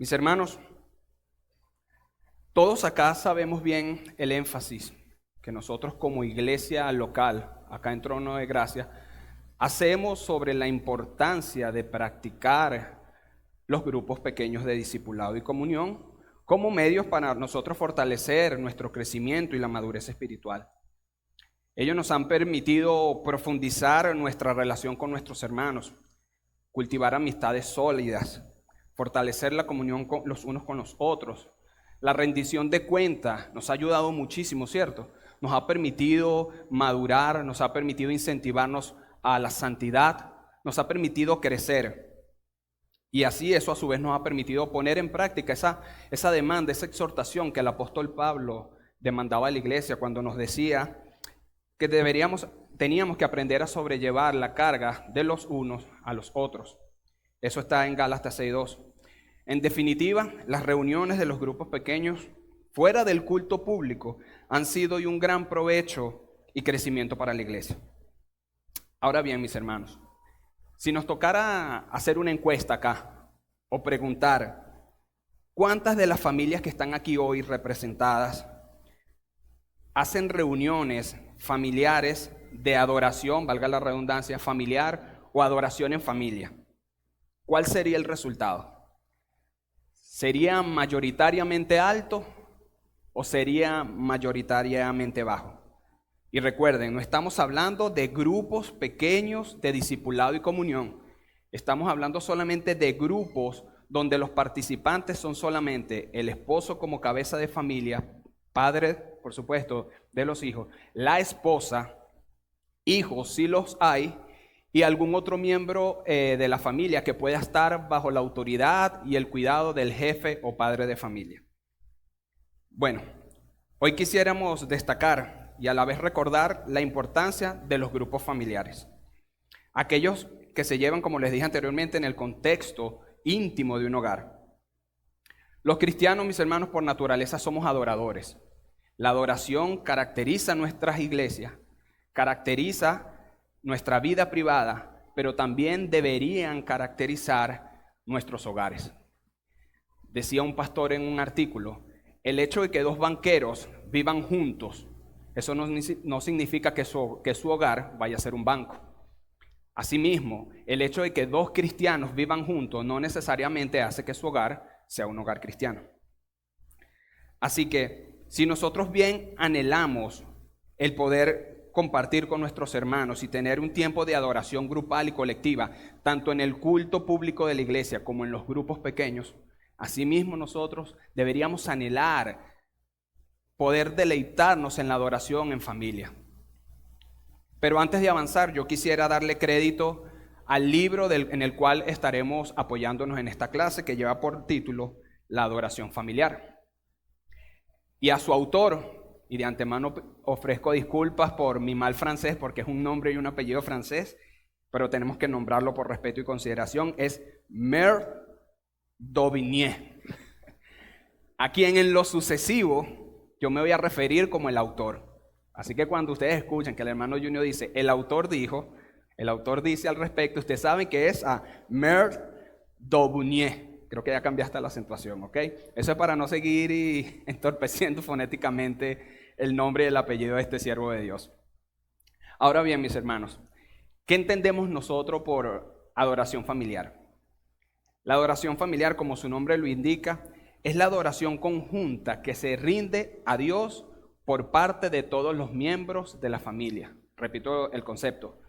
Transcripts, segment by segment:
Mis hermanos, todos acá sabemos bien el énfasis que nosotros como iglesia local, acá en Trono de Gracia, hacemos sobre la importancia de practicar los grupos pequeños de discipulado y comunión como medios para nosotros fortalecer nuestro crecimiento y la madurez espiritual. Ellos nos han permitido profundizar nuestra relación con nuestros hermanos, cultivar amistades sólidas, fortalecer la comunión con los unos con los otros. La rendición de cuentas nos ha ayudado muchísimo, ¿cierto? Nos ha permitido madurar, nos ha permitido incentivarnos a la santidad, nos ha permitido crecer. Y así eso a su vez nos ha permitido poner en práctica esa demanda, esa exhortación que el apóstol Pablo demandaba a la iglesia cuando nos decía que teníamos que aprender a sobrellevar la carga de los unos a los otros. Eso está en Gálatas 6:2. En definitiva, las reuniones de los grupos pequeños fuera del culto público han sido de un gran provecho y crecimiento para la iglesia. Ahora bien, mis hermanos, si nos tocara hacer una encuesta acá o preguntar cuántas de las familias que están aquí hoy representadas hacen reuniones familiares de adoración, valga la redundancia, familiar o adoración en familia, ¿cuál sería el resultado? ¿Sería mayoritariamente alto o sería mayoritariamente bajo? Y recuerden, no estamos hablando de grupos pequeños de discipulado y comunión. Estamos hablando solamente de grupos donde los participantes son solamente el esposo como cabeza de familia, padre, por supuesto, de los hijos, la esposa, hijos si los hay, y algún otro miembro de la familia que pueda estar bajo la autoridad y el cuidado del jefe o padre de familia. Bueno, hoy quisiéramos destacar y a la vez recordar la importancia de los grupos familiares. Aquellos que se llevan, como les dije anteriormente, en el contexto íntimo de un hogar. Los cristianos, mis hermanos, por naturaleza somos adoradores. La adoración caracteriza nuestras iglesias, caracteriza nuestra vida privada, pero también deberían caracterizar nuestros hogares. Decía un pastor en un artículo, el hecho de que dos banqueros vivan juntos, eso no significa que su hogar vaya a ser un banco. Asimismo, el hecho de que dos cristianos vivan juntos no necesariamente hace que su hogar sea un hogar cristiano. Así que, si nosotros bien anhelamos el poder compartir con nuestros hermanos y tener un tiempo de adoración grupal y colectiva, tanto en el culto público de la iglesia como en los grupos pequeños, asimismo nosotros deberíamos anhelar poder deleitarnos en la adoración en familia. Pero antes de avanzar, yo quisiera darle crédito al libro en el cual estaremos apoyándonos en esta clase, que lleva por título La adoración familiar. Y a su autor, y de antemano ofrezco disculpas por mi mal francés, porque es un nombre y un apellido francés, pero tenemos que nombrarlo por respeto y consideración, es Mer Daubigné, a quien en lo sucesivo yo me voy a referir como el autor. Así que cuando ustedes escuchen que el hermano Junior dice, el autor dijo, el autor dice al respecto, ustedes saben que es a Mer Daubigné. Creo que ya cambiaste la acentuación, ¿ok? Eso es para no seguir entorpeciendo fonéticamente el nombre y el apellido de este siervo de Dios. Ahora bien, mis hermanos, ¿qué entendemos nosotros por adoración familiar? La adoración familiar, como su nombre lo indica, es la adoración conjunta que se rinde a Dios por parte de todos los miembros de la familia. Repito el concepto.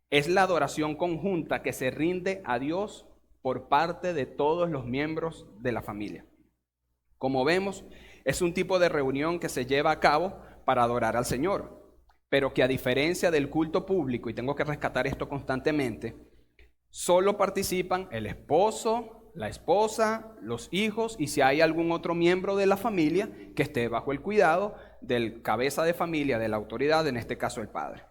Es la adoración conjunta que se rinde a Dios por parte de todos los miembros de la familia. Como vemos, es un tipo de reunión que se lleva a cabo para adorar al Señor, pero que a diferencia del culto público, y tengo que rescatar esto constantemente, solo participan el esposo, la esposa, los hijos y si hay algún otro miembro de la familia que esté bajo el cuidado del cabeza de familia, de la autoridad, en este caso el padre.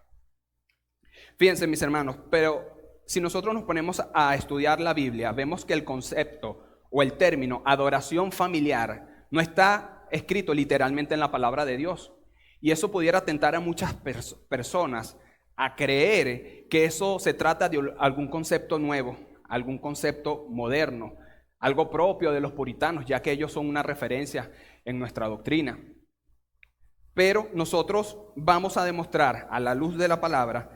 Fíjense, mis hermanos, pero si nosotros nos ponemos a estudiar la Biblia, vemos que el concepto o el término adoración familiar no está escrito literalmente en la palabra de Dios. Y eso pudiera tentar a muchas personas a creer que eso se trata de algún concepto nuevo, algún concepto moderno, algo propio de los puritanos, ya que ellos son una referencia en nuestra doctrina. Pero nosotros vamos a demostrar a la luz de la palabra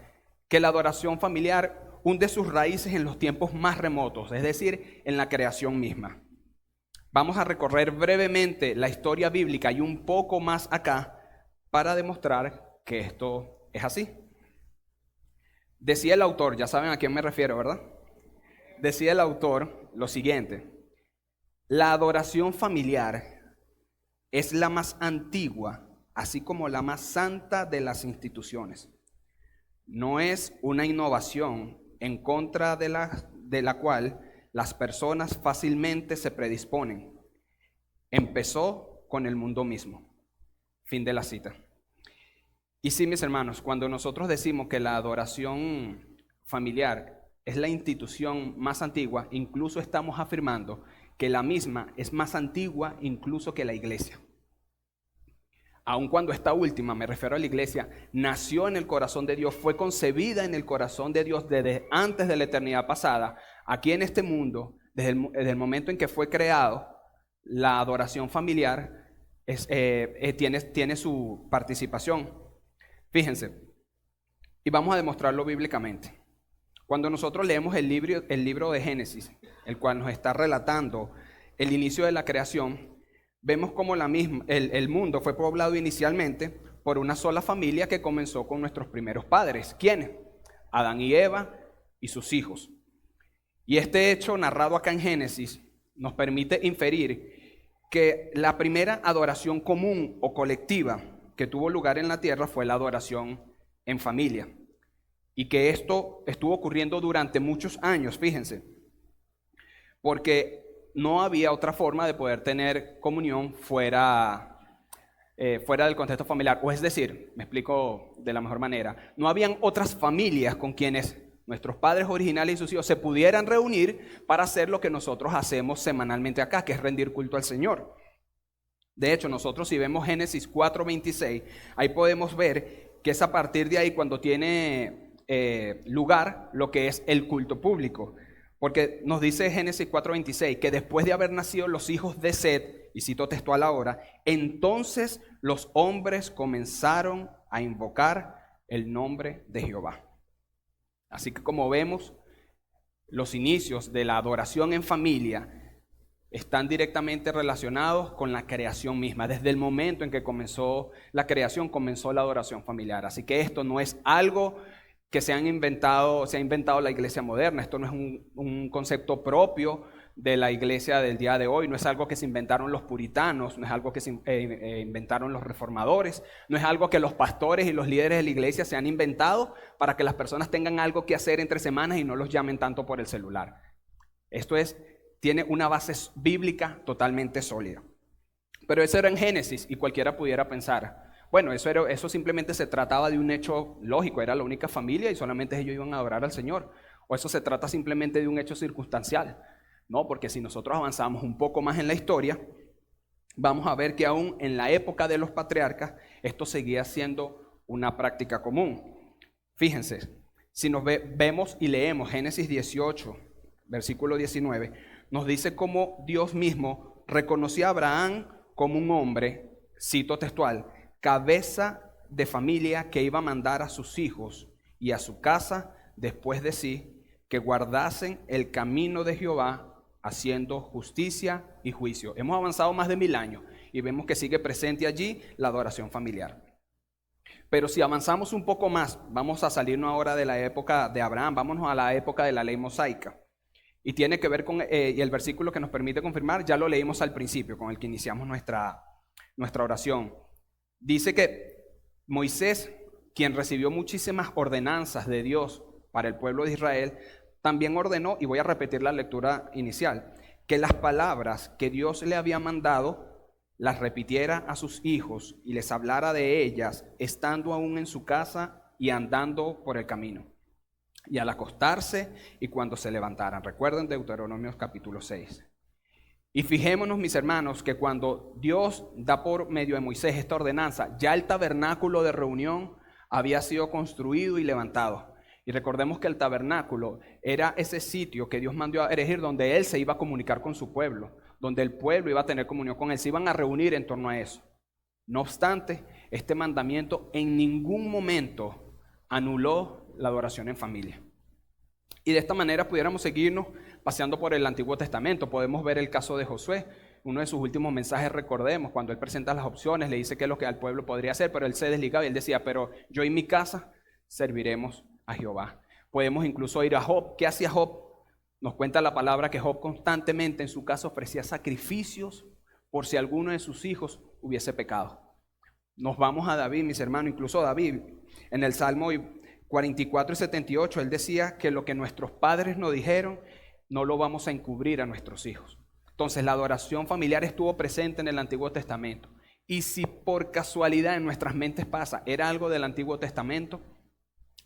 que la adoración familiar hunde sus raíces en los tiempos más remotos, es decir, en la creación misma. Vamos a recorrer brevemente la historia bíblica y un poco más acá para demostrar que esto es así. Decía el autor, ya saben a quién me refiero, ¿verdad? Decía el autor lo siguiente: la adoración familiar es la más antigua, así como la más santa de las instituciones. No es una innovación en contra de la cual las personas fácilmente se predisponen. Empezó con el mundo mismo. Fin de la cita. Y sí, mis hermanos, cuando nosotros decimos que la adoración familiar es la institución más antigua, incluso estamos afirmando que la misma es más antigua incluso que la iglesia. Aun cuando esta última, me refiero a la iglesia, nació en el corazón de Dios, fue concebida en el corazón de Dios desde antes de la eternidad pasada, aquí en este mundo, desde el momento en que fue creado, la adoración familiar tiene su participación. Fíjense, y vamos a demostrarlo bíblicamente. Cuando nosotros leemos el libro de Génesis, el cual nos está relatando el inicio de la creación, vemos como el mundo fue poblado inicialmente por una sola familia que comenzó con nuestros primeros padres. ¿Quiénes? Adán y Eva y sus hijos. Y este hecho narrado acá en Génesis nos permite inferir que la primera adoración común o colectiva que tuvo lugar en la tierra fue la adoración en familia. Y que esto estuvo ocurriendo durante muchos años, fíjense, porque no había otra forma de poder tener comunión fuera del contexto familiar. O es decir, me explico de la mejor manera, no habían otras familias con quienes nuestros padres originales y sus hijos se pudieran reunir para hacer lo que nosotros hacemos semanalmente acá, que es rendir culto al Señor. De hecho, nosotros si vemos Génesis 4:26, ahí podemos ver que es a partir de ahí cuando tiene lugar lo que es el culto público. Porque nos dice Génesis 4:26 que después de haber nacido los hijos de Set, y cito textual ahora, entonces los hombres comenzaron a invocar el nombre de Jehová. Así que como vemos, los inicios de la adoración en familia están directamente relacionados con la creación misma. Desde el momento en que comenzó la creación, comenzó la adoración familiar. Así que esto no es algo que se ha inventado la iglesia moderna. Esto no es un concepto propio de la iglesia del día de hoy. No es algo que se inventaron los puritanos, no es algo que se inventaron los reformadores, no es algo que los pastores y los líderes de la iglesia se han inventado para que las personas tengan algo que hacer entre semanas y no los llamen tanto por el celular. Esto tiene una base bíblica totalmente sólida. Pero eso era en Génesis y cualquiera pudiera pensar, bueno, eso simplemente se trataba de un hecho lógico, era la única familia y solamente ellos iban a adorar al Señor. O eso se trata simplemente de un hecho circunstancial. No, porque si nosotros avanzamos un poco más en la historia, vamos a ver que aún en la época de los patriarcas, esto seguía siendo una práctica común. Fíjense, si nos vemos y leemos Génesis 18, versículo 19, nos dice cómo Dios mismo reconoció a Abraham como un hombre, cito textual, cabeza de familia que iba a mandar a sus hijos y a su casa después de sí, que guardasen el camino de Jehová, haciendo justicia y juicio. Hemos avanzado más de 1000 años y vemos que sigue presente allí la adoración familiar. Pero si avanzamos un poco más, vamos a salirnos ahora de la época de Abraham, vámonos a la época de la ley mosaica. Y tiene que ver con y el versículo que nos permite confirmar, ya lo leímos al principio, con el que iniciamos nuestra oración. Dice que Moisés, quien recibió muchísimas ordenanzas de Dios para el pueblo de Israel, también ordenó, y voy a repetir la lectura inicial, que las palabras que Dios le había mandado las repitiera a sus hijos y les hablara de ellas, estando aún en su casa y andando por el camino, y al acostarse y cuando se levantaran. Recuerden Deuteronomio capítulo 6. Y fijémonos, mis hermanos, que cuando Dios da por medio de Moisés esta ordenanza, ya el tabernáculo de reunión había sido construido y levantado. Y Y recordemos que el tabernáculo era ese sitio que Dios mandó a erigir donde Él se iba a comunicar con su pueblo, donde el pueblo iba a tener comunión con Él, se iban a reunir en torno a eso. No obstante, este mandamiento en ningún momento anuló la adoración en familia. Y de esta manera pudiéramos seguirnos paseando por el Antiguo Testamento. Podemos ver el caso de Josué, uno de sus últimos mensajes, recordemos, cuando él presenta las opciones, le dice qué es lo que al pueblo podría hacer, pero él se desligaba y él decía, pero yo y mi casa serviremos a Jehová. Podemos incluso ir a Job. ¿Qué hacía Job? Nos cuenta la palabra que Job constantemente en su casa ofrecía sacrificios por si alguno de sus hijos hubiese pecado. Nos vamos a David, mis hermanos, incluso David, en el Salmo 44 y 78, él decía que lo que nuestros padres nos dijeron, no lo vamos a encubrir a nuestros hijos. Entonces la adoración familiar estuvo presente en el Antiguo Testamento. Y si por casualidad en nuestras mentes pasa, era algo del Antiguo Testamento,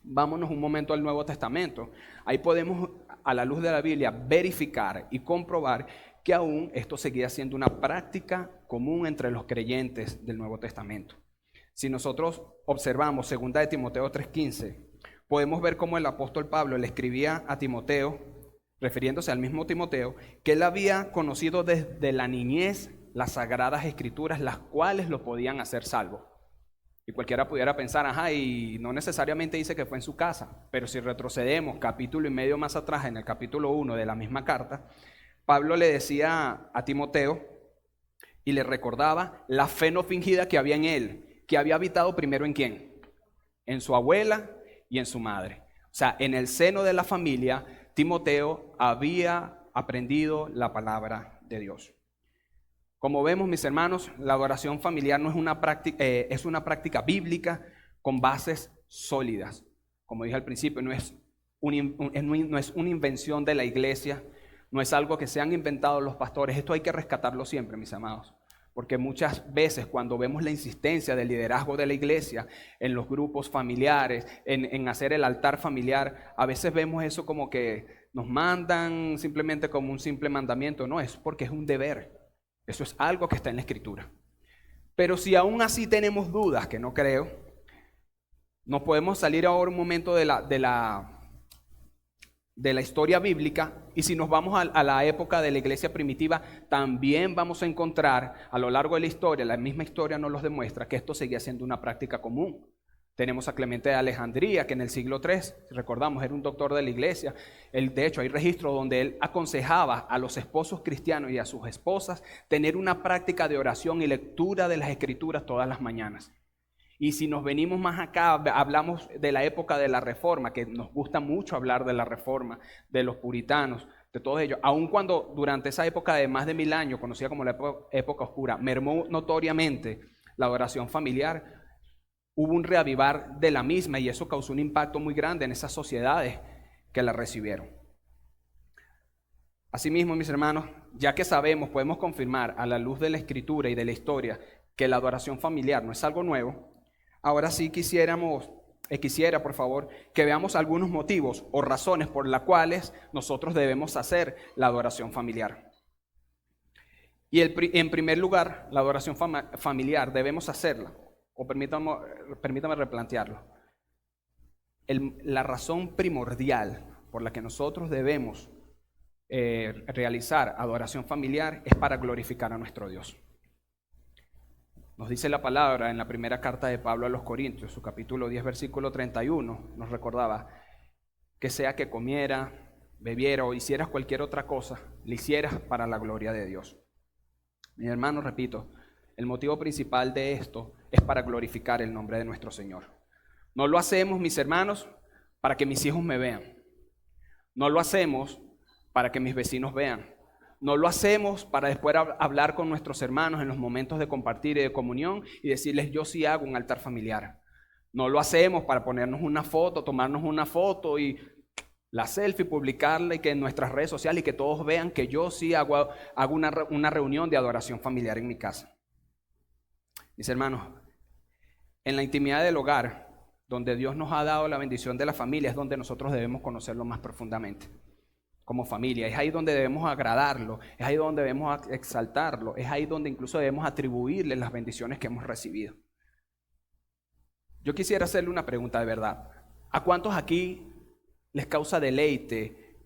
vámonos un momento al Nuevo Testamento. Ahí podemos, a la luz de la Biblia, verificar y comprobar que aún esto seguía siendo una práctica común entre los creyentes del Nuevo Testamento. Si nosotros observamos 2 de Timoteo 3:15, podemos ver cómo el apóstol Pablo le escribía a Timoteo, refiriéndose al mismo Timoteo, que él había conocido desde la niñez las sagradas escrituras, las cuales lo podían hacer salvo. Y cualquiera pudiera pensar, y no necesariamente dice que fue en su casa, pero si retrocedemos capítulo y medio más atrás, en el capítulo 1 de la misma carta, Pablo le decía a Timoteo y le recordaba la fe no fingida que había en él, que había habitado primero ¿en quién? En su abuela y en su madre. O sea, en el seno de la familia, Timoteo había aprendido la palabra de Dios. Como vemos, mis hermanos, la adoración familiar no es una práctica, es una práctica bíblica con bases sólidas. Como dije al principio, no es una invención de la iglesia, no es algo que se han inventado los pastores. Esto hay que rescatarlo siempre, mis amados. Porque muchas veces cuando vemos la insistencia del liderazgo de la iglesia en los grupos familiares, en hacer el altar familiar, a veces vemos eso como que nos mandan simplemente como un simple mandamiento. No, es porque es un deber. Eso es algo que está en la Escritura. Pero si aún así tenemos dudas, que no creo, no podemos salir ahora un momento de la historia bíblica, y si nos vamos a la época de la iglesia primitiva, también vamos a encontrar a lo largo de la historia, la misma historia nos lo demuestra, que esto seguía siendo una práctica común. Tenemos a Clemente de Alejandría, que en el siglo III, si recordamos, era un doctor de la iglesia. De hecho, hay registros donde él aconsejaba a los esposos cristianos y a sus esposas tener una práctica de oración y lectura de las Escrituras todas las mañanas. Y si nos venimos más acá, hablamos de la época de la Reforma, que nos gusta mucho hablar de la Reforma, de los puritanos, de todos ellos. Aun cuando durante esa época de más de 1000 años, conocida como la época oscura, mermó notoriamente la adoración familiar, hubo un reavivar de la misma y eso causó un impacto muy grande en esas sociedades que la recibieron. Asimismo, mis hermanos, ya que sabemos, podemos confirmar a la luz de la Escritura y de la historia que la adoración familiar no es algo nuevo, ahora sí quisiera, por favor, que veamos algunos motivos o razones por las cuales nosotros debemos hacer la adoración familiar. Y en primer lugar, la adoración familiar debemos hacerla, o permítame replantearlo. La razón primordial por la que nosotros debemos realizar adoración familiar es para glorificar a nuestro Dios. Nos dice la palabra en la primera carta de Pablo a los Corintios, su capítulo 10, versículo 31, nos recordaba que sea que comiera, bebiera o hicieras cualquier otra cosa, le hicieras para la gloria de Dios. Mi hermano, repito, el motivo principal de esto es para glorificar el nombre de nuestro Señor. No lo hacemos, mis hermanos, para que mis hijos me vean. No lo hacemos para que mis vecinos vean. No lo hacemos para después hablar con nuestros hermanos en los momentos de compartir y de comunión y decirles yo sí hago un altar familiar. No lo hacemos para ponernos una foto, tomarnos una foto y la selfie, publicarla y que en nuestras redes sociales y que todos vean que yo sí hago una reunión de adoración familiar en mi casa. Mis hermanos, en la intimidad del hogar, donde Dios nos ha dado la bendición de la familia, es donde nosotros debemos conocerlo más profundamente. Como familia, es ahí donde debemos agradarlo, es ahí donde debemos exaltarlo, es ahí donde incluso debemos atribuirle las bendiciones que hemos recibido. Yo quisiera hacerle una pregunta de verdad. ¿A cuántos aquí les causa deleite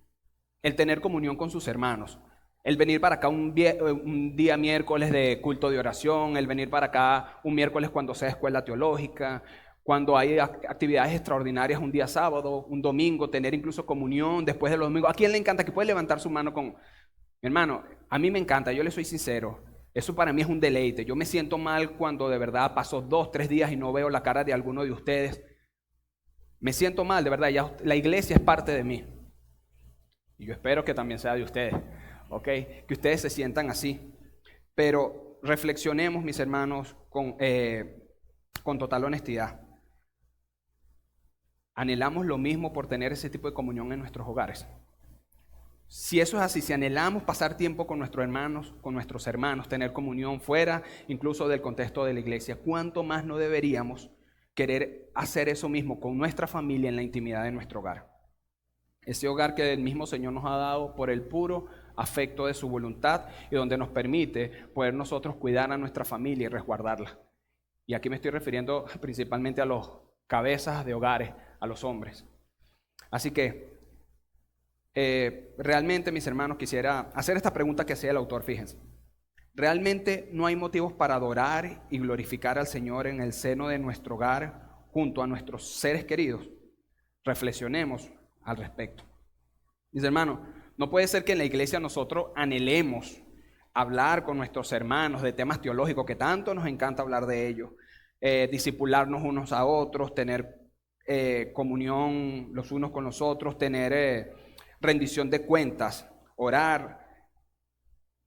el tener comunión con sus hermanos. El venir para acá un día miércoles de culto de oración, el venir para acá un miércoles cuando sea escuela teológica, cuando hay actividades extraordinarias un día sábado, un domingo, tener incluso comunión después de los domingos. ¿A quién le encanta que puede levantar su mano con... Mi hermano, a mí me encanta, yo le soy sincero. Eso para mí es un deleite. Yo me siento mal cuando de verdad paso 2, 3 días y no veo la cara de alguno de ustedes. Me siento mal, de verdad. Ya la iglesia es parte de mí. Y yo espero que también sea de ustedes. ¿Ok? Que ustedes se sientan así. Pero reflexionemos, mis hermanos, con total honestidad. ¿Anhelamos lo mismo por tener ese tipo de comunión en nuestros hogares? Si eso es así, si anhelamos pasar tiempo con nuestros hermanos, tener comunión fuera, incluso del contexto de la iglesia, ¿cuánto más no deberíamos querer hacer eso mismo con nuestra familia en la intimidad de nuestro hogar? Ese hogar que el mismo Señor nos ha dado por el puro afecto de su voluntad y donde nos permite poder nosotros cuidar a nuestra familia y resguardarla. Y aquí me estoy refiriendo principalmente a los cabezas de hogares, a los hombres. Así que realmente, mis hermanos, quisiera hacer esta pregunta que hacía el autor, fíjense. ¿Realmente no hay motivos para adorar y glorificar al Señor en el seno de nuestro hogar junto a nuestros seres queridos? Reflexionemos al respecto. Mis hermanos, no puede ser que en la iglesia nosotros anhelemos hablar con nuestros hermanos de temas teológicos, que tanto nos encanta hablar de ellos, discipularnos unos a otros, tener comunión los unos con los otros, tener rendición de cuentas, orar,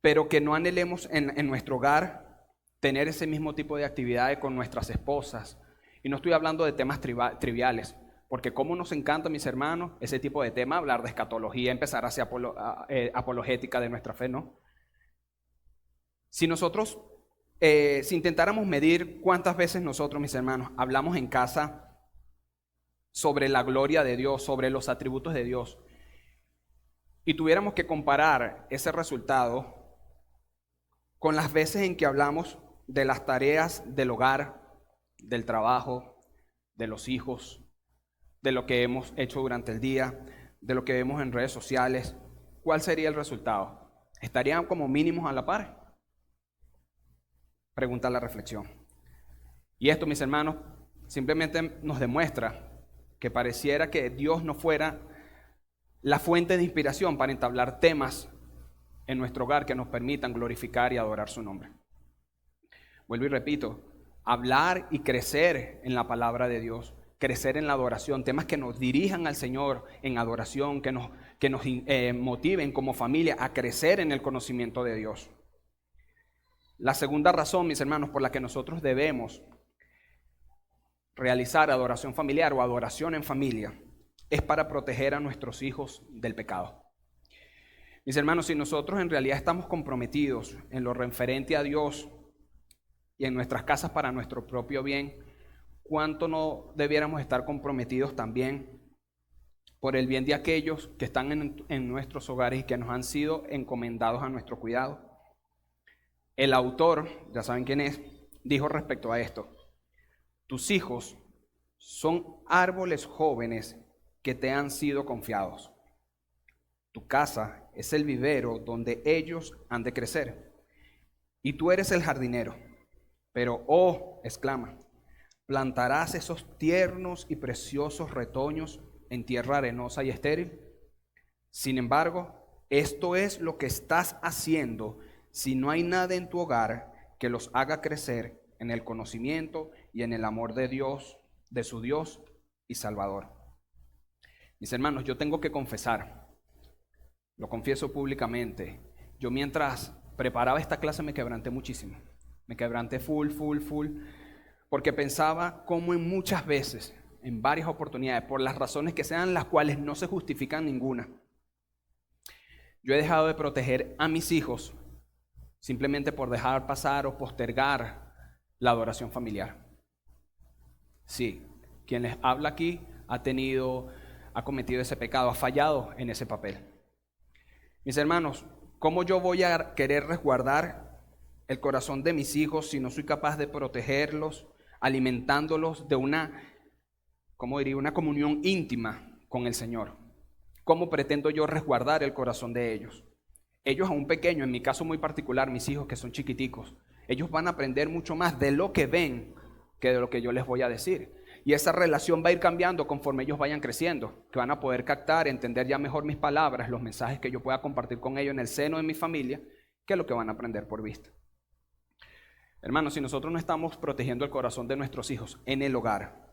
pero que no anhelemos en nuestro hogar tener ese mismo tipo de actividades con nuestras esposas. Y no estoy hablando de temas triviales, porque como nos encanta, mis hermanos, ese tipo de tema, hablar de escatología, empezar hacia apologética de nuestra fe, ¿no? Si nosotros, si intentáramos medir cuántas veces nosotros, mis hermanos, hablamos en casa sobre la gloria de Dios, sobre los atributos de Dios, y tuviéramos que comparar ese resultado con las veces en que hablamos de las tareas del hogar, del trabajo, de los hijos, de lo que hemos hecho durante el día, de lo que vemos en redes sociales, ¿cuál sería el resultado? ¿Estarían como mínimos a la par? Pregunta la reflexión. Y esto, mis hermanos, simplemente nos demuestra que pareciera que Dios no fuera la fuente de inspiración para entablar temas en nuestro hogar que nos permitan glorificar y adorar su nombre. Vuelvo y repito, hablar y crecer en la palabra de Dios, crecer en la adoración, temas que nos dirijan al Señor en adoración, que nos motiven como familia a crecer en el conocimiento de Dios. La segunda razón, mis hermanos, por la que nosotros debemos realizar adoración familiar o adoración en familia, es para proteger a nuestros hijos del pecado. Mis hermanos, si nosotros en realidad estamos comprometidos en lo referente a Dios y en nuestras casas para nuestro propio bien, ¿cuánto no debiéramos estar comprometidos también por el bien de aquellos que están en nuestros hogares y que nos han sido encomendados a nuestro cuidado? El autor, ya saben quién es, dijo respecto a esto: tus hijos son árboles jóvenes que te han sido confiados. Tu casa es el vivero donde ellos han de crecer. Y tú eres el jardinero. Pero, exclama, ¿plantarás esos tiernos y preciosos retoños en tierra arenosa y estéril? Sin embargo, esto es lo que estás haciendo si no hay nada en tu hogar que los haga crecer en el conocimiento y en el amor de Dios, de su Dios y Salvador. Mis hermanos, yo tengo que confesar, lo confieso públicamente, yo mientras preparaba esta clase me quebranté muchísimo, me quebranté full, porque pensaba cómo en muchas veces, en varias oportunidades, por las razones que sean las cuales no se justifican ninguna, yo he dejado de proteger a mis hijos simplemente por dejar pasar o postergar la adoración familiar. Sí, quien les habla aquí ha cometido ese pecado, ha fallado en ese papel. Mis hermanos, ¿cómo yo voy a querer resguardar el corazón de mis hijos si no soy capaz de protegerlos, alimentándolos de una comunión íntima con el Señor? ¿Cómo pretendo yo resguardar el corazón de ellos? Ellos aún pequeños, en mi caso muy particular, mis hijos que son chiquiticos, ellos van a aprender mucho más de lo que ven que de lo que yo les voy a decir. Y esa relación va a ir cambiando conforme ellos vayan creciendo, que van a poder captar, entender ya mejor mis palabras, los mensajes que yo pueda compartir con ellos en el seno de mi familia, que lo que van a aprender por vista. Hermanos, si nosotros no estamos protegiendo el corazón de nuestros hijos en el hogar,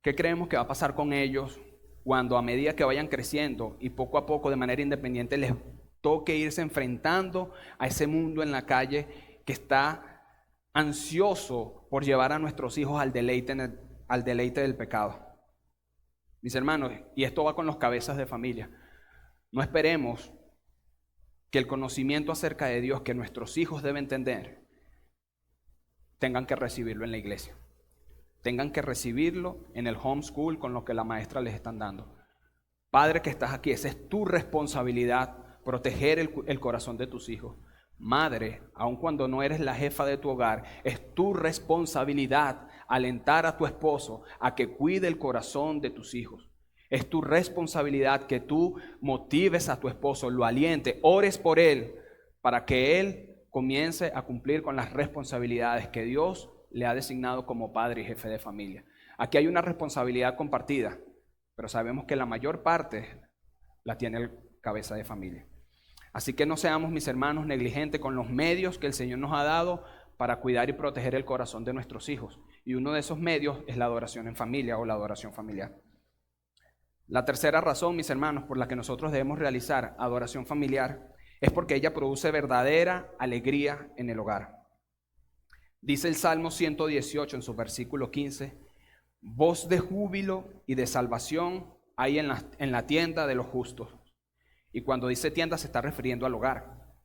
¿qué creemos que va a pasar con ellos cuando a medida que vayan creciendo y poco a poco de manera independiente les toque irse enfrentando a ese mundo en la calle que está ansioso por llevar a nuestros hijos al deleite del pecado? Mis hermanos, y esto va con los cabezas de familia, no esperemos que el conocimiento acerca de Dios que nuestros hijos deben tener tengan que recibirlo en la iglesia, tengan que recibirlo en el homeschool con lo que la maestra les están dando. Padre que estás aquí, esa es tu responsabilidad, proteger el corazón de tus hijos. Madre, aun cuando no eres la jefa de tu hogar, es tu responsabilidad alentar a tu esposo a que cuide el corazón de tus hijos. Es tu responsabilidad que tú motives a tu esposo, lo aliente, ores por él, para que él comience a cumplir con las responsabilidades que Dios le ha designado como padre y jefe de familia. Aquí hay una responsabilidad compartida, pero sabemos que la mayor parte la tiene el cabeza de familia. Así que no seamos, mis hermanos, negligentes con los medios que el Señor nos ha dado para cuidar y proteger el corazón de nuestros hijos. Y uno de esos medios es la adoración en familia o la adoración familiar. La tercera razón, mis hermanos, por la que nosotros debemos realizar adoración familiar es porque ella produce verdadera alegría en el hogar. Dice el Salmo 118 en su versículo 15, voz de júbilo y de salvación hay en la tienda de los justos. Y cuando dice tienda se está refiriendo al hogar.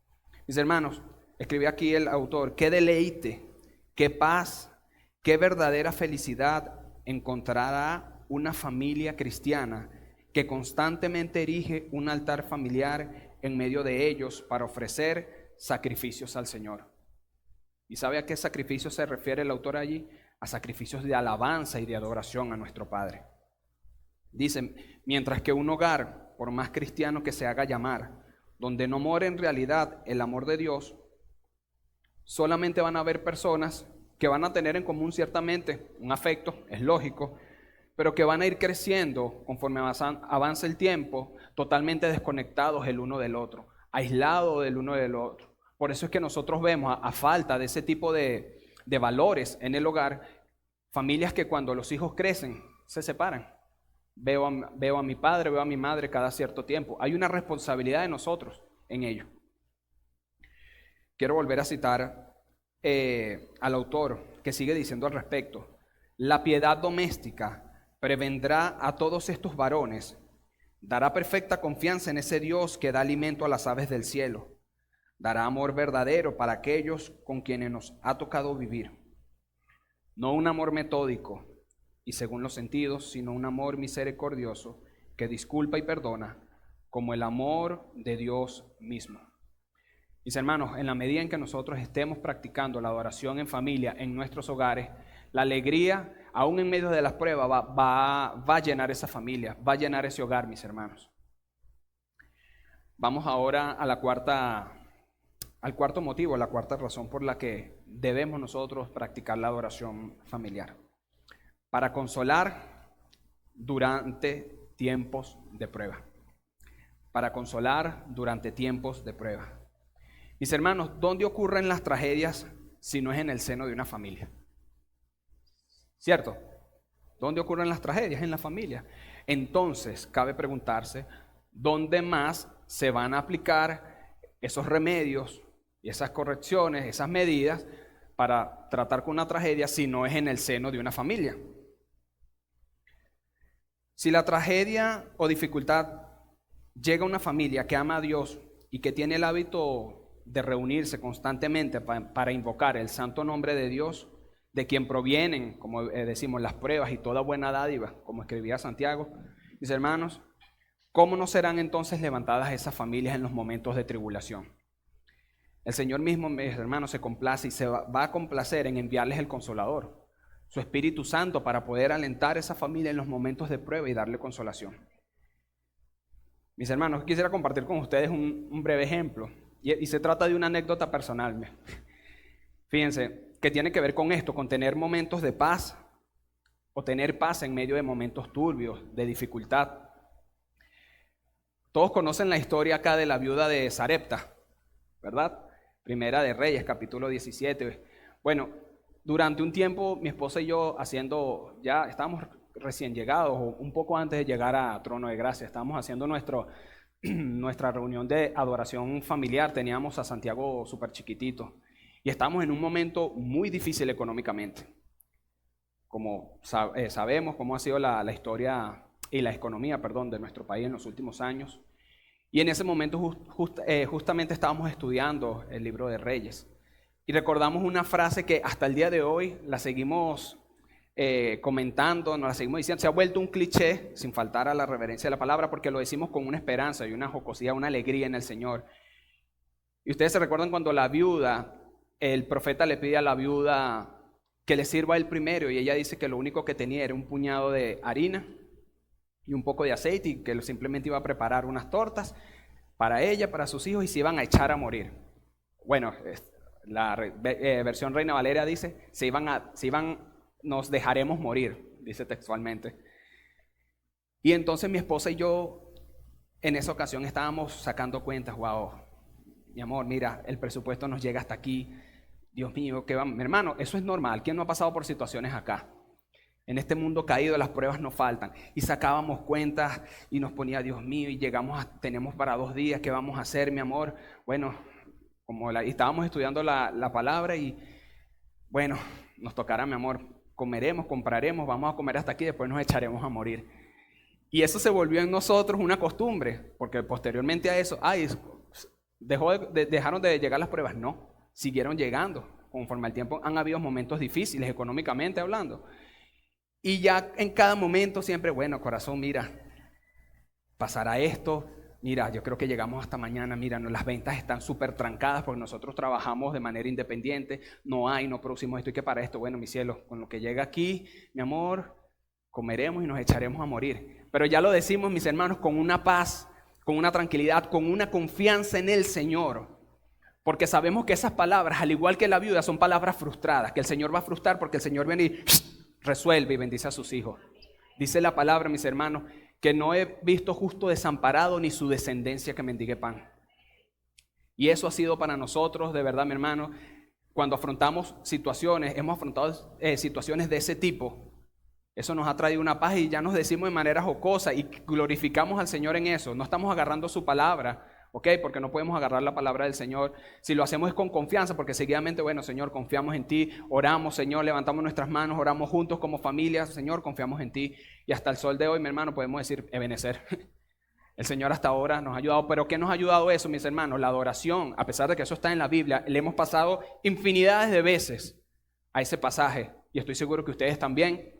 Mis hermanos, escribe aquí el autor, qué deleite, qué paz, qué verdadera felicidad encontrará una familia cristiana que constantemente erige un altar familiar en medio de ellos para ofrecer sacrificios al Señor. ¿Y sabe a qué sacrificio se refiere el autor allí? A sacrificios de alabanza y de adoración a nuestro Padre. Dicen, mientras que un hogar, por más cristiano que se haga llamar, donde no more en realidad el amor de Dios, solamente van a haber personas que van a tener en común ciertamente un afecto, es lógico, pero que van a ir creciendo conforme avanza el tiempo, totalmente desconectados el uno del otro, aislados del uno del otro. Por eso es que nosotros vemos, a falta de ese tipo de valores en el hogar, familias que cuando los hijos crecen se separan. Veo a mi padre, veo a mi madre cada cierto tiempo. Hay una responsabilidad de nosotros en ello. Quiero volver a citar al autor que sigue diciendo al respecto. La piedad doméstica prevendrá a todos estos varones, dará perfecta confianza en ese Dios que da alimento a las aves del cielo, dará amor verdadero para aquellos con quienes nos ha tocado vivir. No un amor metódico y según los sentidos, sino un amor misericordioso que disculpa y perdona, como el amor de Dios mismo. Mis hermanos, en la medida en que nosotros estemos practicando la adoración en familia, en nuestros hogares, la alegría, aún en medio de las pruebas, va a llenar esa familia, va a llenar ese hogar, mis hermanos. Vamos ahora a al cuarto motivo, la cuarta razón por la que debemos nosotros practicar la adoración familiar. Para consolar durante tiempos de prueba. Para consolar durante tiempos de prueba. Mis hermanos, ¿dónde ocurren las tragedias si no es en el seno de una familia? ¿Cierto? ¿Dónde ocurren las tragedias? En la familia. Entonces, cabe preguntarse, ¿dónde más se van a aplicar esos remedios y esas correcciones, esas medidas para tratar con una tragedia si no es en el seno de una familia? Si la tragedia o dificultad llega a una familia que ama a Dios y que tiene el hábito de reunirse constantemente para invocar el santo nombre de Dios, de quien provienen, como decimos, las pruebas y toda buena dádiva, como escribía Santiago, mis hermanos, ¿cómo no serán entonces levantadas esas familias en los momentos de tribulación? El Señor mismo, mis hermanos, se complace y se va a complacer en enviarles el Consolador, su Espíritu Santo, para poder alentar a esa familia en los momentos de prueba y darle consolación. Mis hermanos, quisiera compartir con ustedes un breve ejemplo. Y se trata de una anécdota personal. Fíjense, que tiene que ver con esto, con tener momentos de paz o tener paz en medio de momentos turbios, de dificultad. Todos conocen la historia acá de la viuda de Sarepta, ¿verdad? Primera de Reyes, capítulo 17. Bueno, durante un tiempo mi esposa y yo ya estábamos recién llegados, o un poco antes de llegar a Trono de Gracia, estábamos haciendo nuestra reunión de adoración familiar. Teníamos a Santiago súper chiquitito y estábamos en un momento muy difícil económicamente. Como sabemos cómo ha sido la historia y la economía, de nuestro país en los últimos años. Y en ese momento justamente estábamos estudiando el libro de Reyes. Y recordamos una frase que hasta el día de hoy la seguimos comentando, nos la seguimos diciendo. Se ha vuelto un cliché, sin faltar a la reverencia de la palabra, porque lo decimos con una esperanza y una jocosidad, una alegría en el Señor. Y ustedes se recuerdan cuando el profeta le pide a la viuda que le sirva el primero, y ella dice que lo único que tenía era un puñado de harina y un poco de aceite, y que simplemente iba a preparar unas tortas para ella, para sus hijos, y se iban a echar a morir. Bueno, la versión Reina Valera dice, nos dejaremos morir, dice textualmente. Y entonces mi esposa y yo en esa ocasión estábamos sacando cuentas. Wow, mi amor, mira, el presupuesto nos llega hasta aquí. Dios mío, ¿qué vamos? Mi hermano, eso es normal. ¿Quién no ha pasado por situaciones acá? En este mundo caído las pruebas no faltan. Y sacábamos cuentas y nos ponía, Dios mío, y tenemos para 2 días, ¿qué vamos a hacer, mi amor? Bueno, y estábamos estudiando la palabra y bueno, nos tocará, mi amor, comeremos, compraremos, vamos a comer hasta aquí, después nos echaremos a morir. Y eso se volvió en nosotros una costumbre, porque posteriormente a eso, dejaron de llegar las pruebas. No, siguieron llegando. Conforme al tiempo han habido momentos difíciles, económicamente hablando. Y ya en cada momento siempre, bueno, corazón, mira, pasará esto. Mira, yo creo que llegamos hasta mañana. Mira, las ventas están súper trancadas porque nosotros trabajamos de manera independiente. No producimos esto y que para esto. Bueno, mi cielo, con lo que llega aquí, mi amor, comeremos y nos echaremos a morir. Pero ya lo decimos, mis hermanos, con una paz, con una tranquilidad, con una confianza en el Señor. Porque sabemos que esas palabras, al igual que la viuda, son palabras frustradas, que el Señor va a frustrar porque el Señor viene y resuelve y bendice a sus hijos. Dice la palabra, mis hermanos, que no he visto justo desamparado ni su descendencia que mendigue pan. Y eso ha sido para nosotros, de verdad, mi hermano, cuando afrontamos hemos afrontado situaciones de ese tipo. Eso nos ha traído una paz y ya nos decimos de manera jocosa y glorificamos al Señor en eso. No estamos agarrando su palabra, ¿ok? Porque no podemos agarrar la palabra del Señor. Si lo hacemos es con confianza, porque seguidamente, bueno, Señor, confiamos en ti, oramos, Señor, levantamos nuestras manos, oramos juntos como familia, Señor, confiamos en ti. Y hasta el sol de hoy, mi hermano, podemos decir, Ebenezer. El Señor hasta ahora nos ha ayudado. ¿Pero qué nos ha ayudado eso, mis hermanos? La adoración. A pesar de que eso está en la Biblia, le hemos pasado infinidades de veces a ese pasaje. Y estoy seguro que ustedes también.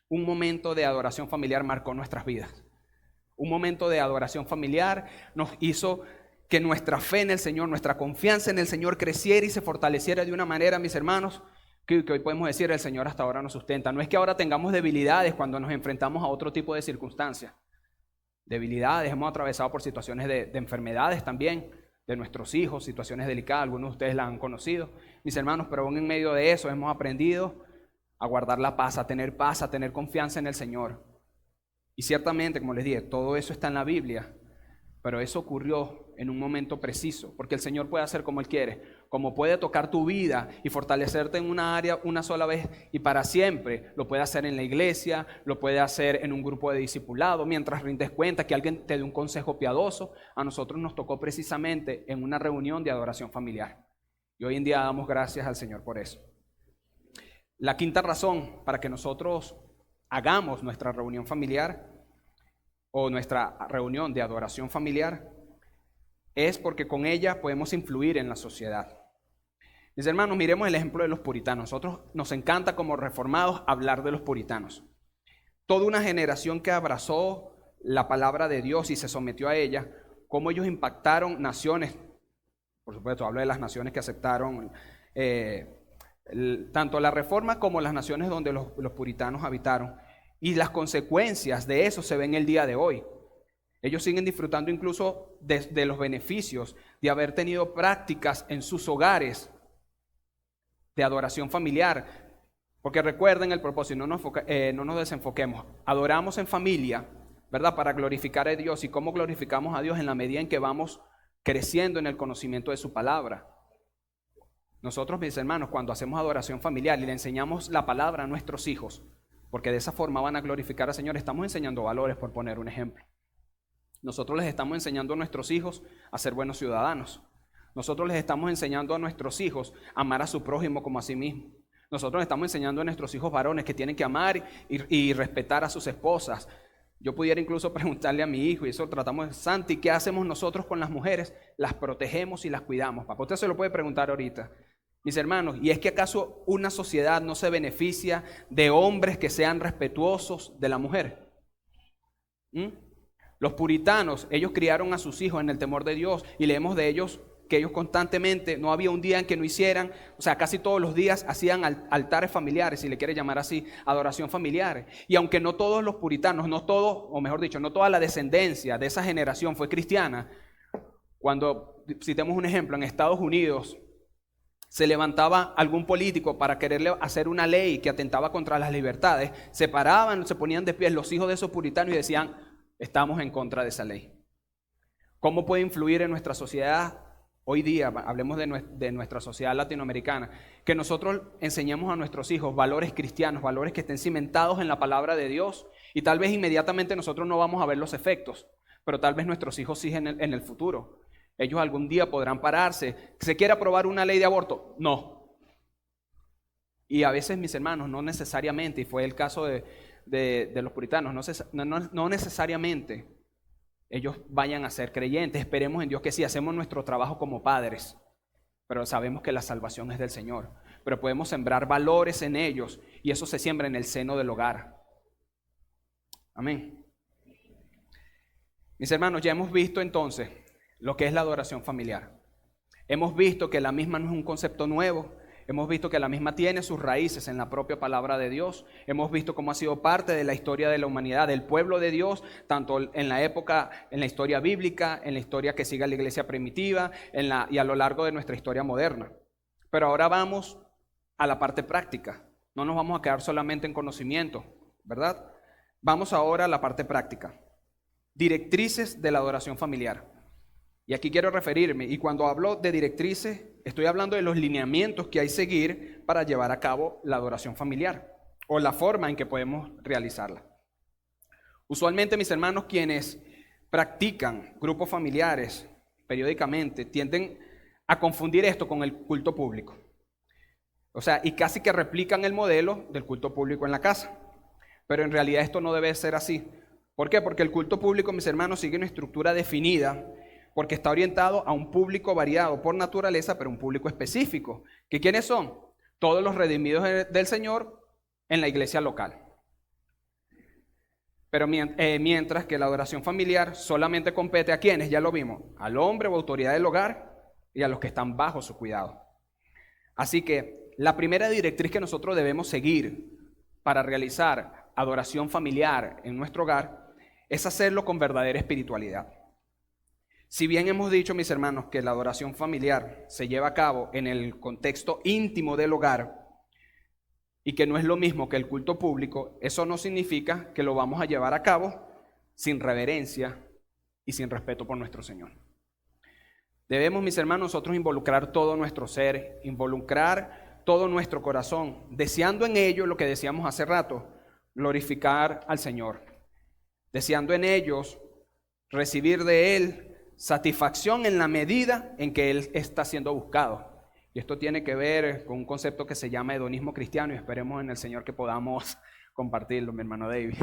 Un momento de adoración familiar marcó nuestras vidas. Un momento de adoración familiar nos hizo que nuestra fe en el Señor, nuestra confianza en el Señor creciera y se fortaleciera de una manera, mis hermanos, que hoy podemos decir, el Señor hasta ahora nos sustenta. No es que ahora tengamos debilidades cuando nos enfrentamos a otro tipo de circunstancias. Debilidades, hemos atravesado por situaciones de enfermedades también, de nuestros hijos, situaciones delicadas, algunos de ustedes la han conocido, mis hermanos, pero aún en medio de eso hemos aprendido a guardar la paz, a tener confianza en el Señor. Y ciertamente, como les dije, todo eso está en la Biblia, pero eso ocurrió en un momento preciso, porque el Señor puede hacer como Él quiere, como puede tocar tu vida y fortalecerte en una área una sola vez y para siempre. Lo puede hacer en la iglesia, lo puede hacer en un grupo de discipulado, mientras rindes cuenta, que alguien te dé un consejo piadoso. A nosotros nos tocó precisamente en una reunión de adoración familiar. Y hoy en día damos gracias al Señor por eso. La quinta razón para que nosotros hagamos nuestra reunión familiar o nuestra reunión de adoración familiar es porque con ella podemos influir en la sociedad. Mis hermanos, miremos el ejemplo de los puritanos. Nosotros nos encanta como reformados hablar de los puritanos. Toda una generación que abrazó la palabra de Dios y se sometió a ella, cómo ellos impactaron naciones. Por supuesto, hablo de las naciones que aceptaron tanto la reforma como las naciones donde los puritanos habitaron. Y las consecuencias de eso se ven el día de hoy. Ellos siguen disfrutando incluso de los beneficios de haber tenido prácticas en sus hogares de adoración familiar. Porque recuerden el propósito, no nos desenfoquemos. Adoramos en familia, ¿verdad? Para glorificar a Dios. ¿Y cómo glorificamos a Dios? En la medida en que vamos creciendo en el conocimiento de su palabra. Nosotros, mis hermanos, cuando hacemos adoración familiar y le enseñamos la palabra a nuestros hijos, porque de esa forma van a glorificar al Señor, estamos enseñando valores, por poner un ejemplo. Nosotros les estamos enseñando a nuestros hijos a ser buenos ciudadanos. Nosotros les estamos enseñando a nuestros hijos a amar a su prójimo como a sí mismo. Nosotros les estamos enseñando a nuestros hijos varones que tienen que amar y respetar a sus esposas. Yo pudiera incluso preguntarle a mi hijo, y eso tratamos de Santi, ¿qué hacemos nosotros con las mujeres? Las protegemos y las cuidamos. Papá, usted se lo puede preguntar ahorita. Mis hermanos, ¿y es que acaso una sociedad no se beneficia de hombres que sean respetuosos de la mujer? Los puritanos, ellos criaron a sus hijos en el temor de Dios y leemos de ellos que ellos constantemente, no había un día en que no hicieran, o sea, casi todos los días hacían altares familiares, si le quiere llamar así, adoración familiar. Y aunque no todos los puritanos, no todos, o mejor dicho, no toda la descendencia de esa generación fue cristiana, cuando, citemos un ejemplo, en Estados Unidos se levantaba algún político para quererle hacer una ley que atentaba contra las libertades, se paraban, se ponían de pie los hijos de esos puritanos y decían, estamos en contra de esa ley. ¿Cómo puede influir en nuestra sociedad hoy día? Hablemos de nuestra sociedad latinoamericana, que nosotros enseñemos a nuestros hijos valores cristianos, valores que estén cimentados en la palabra de Dios, y tal vez inmediatamente nosotros no vamos a ver los efectos, pero tal vez nuestros hijos sí en el futuro. Ellos algún día podrán pararse. ¿Se quiere aprobar una ley de aborto? No. Y a veces, mis hermanos, no necesariamente, y fue el caso de los puritanos, no necesariamente ellos vayan a ser creyentes. Esperemos en Dios que sí, hacemos nuestro trabajo como padres, pero sabemos que la salvación es del Señor. Pero podemos sembrar valores en ellos y eso se siembra en el seno del hogar. Amén. Mis hermanos, ya hemos visto entonces lo que es la adoración familiar. Hemos visto que la misma no es un concepto nuevo. Hemos visto que la misma tiene sus raíces en la propia palabra de Dios. Hemos visto cómo ha sido parte de la historia de la humanidad, del pueblo de Dios, tanto en la época, en la historia bíblica, en la historia que sigue la iglesia primitiva, y a lo largo de nuestra historia moderna. Pero ahora vamos a la parte práctica. No nos vamos a quedar solamente en conocimiento, ¿verdad? Vamos ahora a la parte práctica. Directrices de la adoración familiar. Y aquí quiero referirme, y cuando hablo de directrices, estoy hablando de los lineamientos que hay que seguir para llevar a cabo la adoración familiar, o la forma en que podemos realizarla. Usualmente, mis hermanos, quienes practican grupos familiares periódicamente, tienden a confundir esto con el culto público. O sea, y casi que replican el modelo del culto público en la casa. Pero en realidad esto no debe ser así. ¿Por qué? Porque el culto público, mis hermanos, sigue una estructura definida, porque está orientado a un público variado por naturaleza, pero un público específico. ¿Que quiénes son? Todos los redimidos del Señor en la iglesia local. Pero mientras que la adoración familiar solamente compete a quienes, ya lo vimos, al hombre o autoridad del hogar y a los que están bajo su cuidado. Así que la primera directriz que nosotros debemos seguir para realizar adoración familiar en nuestro hogar es hacerlo con verdadera espiritualidad. Si bien hemos dicho, mis hermanos, que la adoración familiar se lleva a cabo en el contexto íntimo del hogar y que no es lo mismo que el culto público, eso no significa que lo vamos a llevar a cabo sin reverencia y sin respeto por nuestro Señor. Debemos, mis hermanos, nosotros involucrar todo nuestro ser, involucrar todo nuestro corazón, deseando en ello lo que decíamos hace rato, glorificar al Señor, deseando en ellos recibir de Él satisfacción en la medida en que Él está siendo buscado. Y esto tiene que ver con un concepto que se llama hedonismo cristiano y esperemos en el Señor que podamos compartirlo, mi hermano David.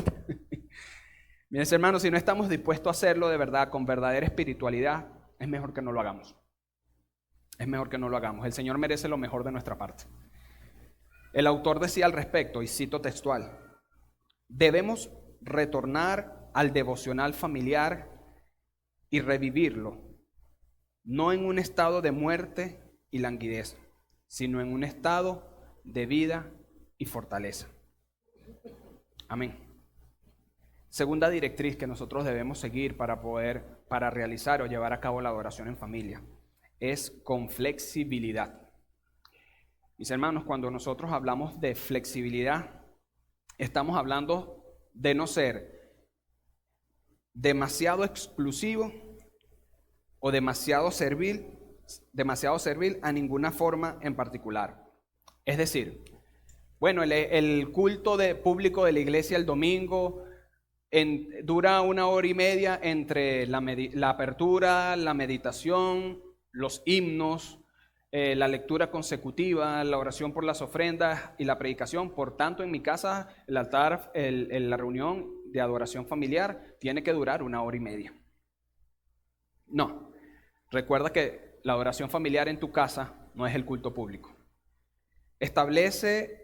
Mis hermanos, si no estamos dispuestos a hacerlo de verdad, con verdadera espiritualidad, es mejor que no lo hagamos. Es mejor que no lo hagamos. El Señor merece lo mejor de nuestra parte. El autor decía al respecto, y cito textual: debemos retornar al devocional familiar y revivirlo, no en un estado de muerte y languidez, sino en un estado de vida y fortaleza. Amén. Segunda directriz que nosotros debemos seguir para realizar o llevar a cabo la adoración en familia, es con flexibilidad. Mis hermanos, cuando nosotros hablamos de flexibilidad, estamos hablando de no ser demasiado exclusivo o demasiado servil a ninguna forma en particular. Es decir, bueno, el culto público de la iglesia el domingo dura 1 hora y media entre la apertura, la meditación, los himnos, la lectura consecutiva, la oración por las ofrendas y la predicación. Por tanto, en mi casa, el altar, la reunión de adoración familiar tiene que durar 1 hora y media. No, recuerda que la adoración familiar en tu casa no es el culto público. Establece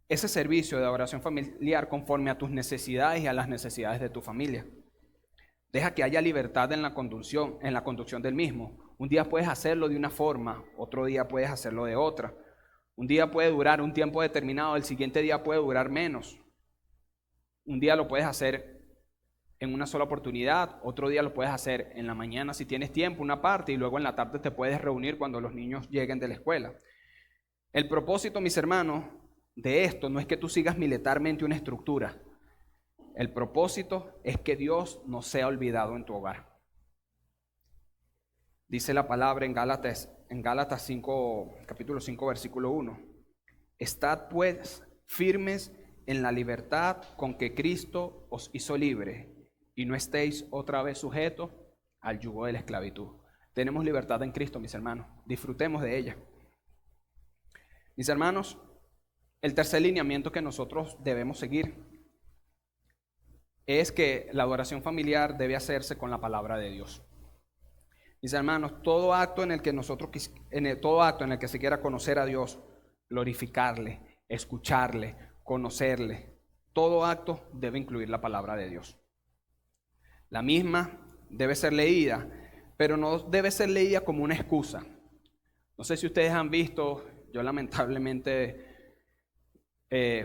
ese servicio de adoración familiar conforme a tus necesidades y a las necesidades de tu familia. Deja que haya libertad en la conducción del mismo. Un día puedes hacerlo de una forma, otro día puedes hacerlo de otra. Un día puede durar un tiempo determinado, el siguiente día puede durar menos. Un día lo puedes hacer en una sola oportunidad, otro día lo puedes hacer en la mañana si tienes tiempo, una parte, y luego en la tarde te puedes reunir cuando los niños lleguen de la escuela. El propósito, mis hermanos, de esto no es que tú sigas militarmente una estructura. El propósito es que Dios no sea olvidado en tu hogar. Dice la palabra en Gálatas 5, capítulo 5, versículo 1. Estad pues firmes en la libertad con que Cristo os hizo libre, y no estéis otra vez sujetos al yugo de la esclavitud. Tenemos libertad en Cristo, mis hermanos. Disfrutemos de ella. Mis hermanos, el tercer lineamiento que nosotros debemos seguir es que la adoración familiar debe hacerse con la palabra de Dios. Mis hermanos, todo acto en el que se quiera conocer a Dios, glorificarle, escucharle, conocerle, todo acto debe incluir la palabra de Dios. La misma debe ser leída, pero no debe ser leída como una excusa. No sé si ustedes han visto, yo lamentablemente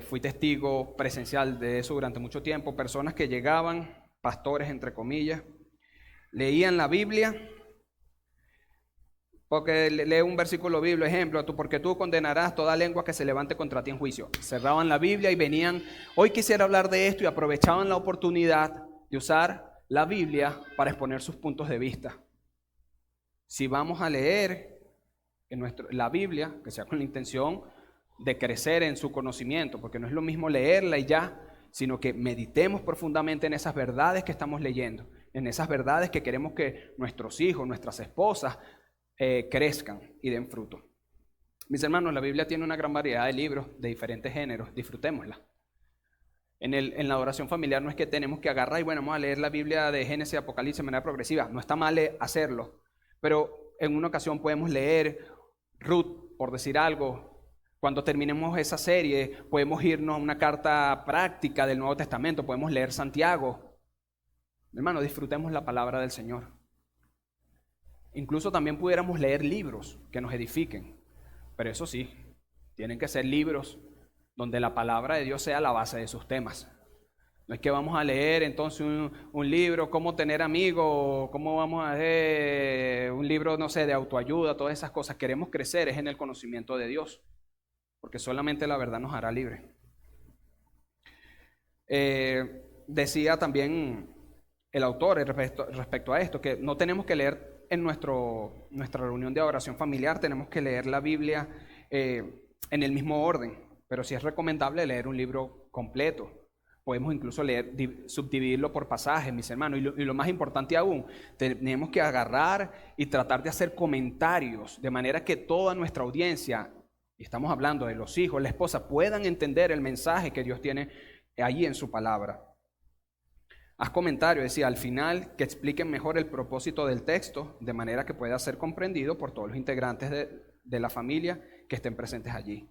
fui testigo presencial de eso durante mucho tiempo, personas que llegaban, pastores entre comillas, leían la Biblia, porque lee un versículo bíblico, ejemplo, porque tú condenarás toda lengua que se levante contra ti en juicio. Cerraban la Biblia y venían, hoy quisiera hablar de esto, y aprovechaban la oportunidad de usar la Biblia para exponer sus puntos de vista. Si vamos a leer la Biblia, que sea con la intención de crecer en su conocimiento, porque no es lo mismo leerla y ya, sino que meditemos profundamente en esas verdades que estamos leyendo, en esas verdades que queremos que nuestros hijos, nuestras esposas crezcan y den fruto. Mis hermanos, la Biblia tiene una gran variedad de libros de diferentes géneros, disfrutémosla. En la adoración familiar no es que tenemos que agarrar y bueno, vamos a leer la Biblia de Génesis y Apocalipsis de manera progresiva, no está mal hacerlo, pero en una ocasión podemos leer Ruth, por decir algo. Cuando terminemos esa serie, podemos irnos a una carta práctica del Nuevo Testamento, podemos leer Santiago. Hermano, disfrutemos la palabra del Señor. Incluso también pudiéramos leer libros que nos edifiquen, pero eso sí, tienen que ser libros donde la palabra de Dios sea la base de sus temas. No es que vamos a leer entonces un libro, cómo tener amigos, cómo vamos a hacer un libro, no sé, de autoayuda, todas esas cosas. Queremos crecer es en el conocimiento de Dios, porque solamente la verdad nos hará libres. Decía también el autor respecto a esto, que no tenemos que leer en nuestra reunión de adoración familiar, tenemos que leer la Biblia en el mismo orden, pero sí es recomendable leer un libro completo. Podemos incluso subdividirlo por pasajes, mis hermanos, y lo más importante aún, tenemos que agarrar y tratar de hacer comentarios, de manera que toda nuestra audiencia, y estamos hablando de los hijos, la esposa, puedan entender el mensaje que Dios tiene allí en su palabra. Haz comentarios, decía, al final, que expliquen mejor el propósito del texto, de manera que pueda ser comprendido por todos los integrantes de la familia que estén presentes allí.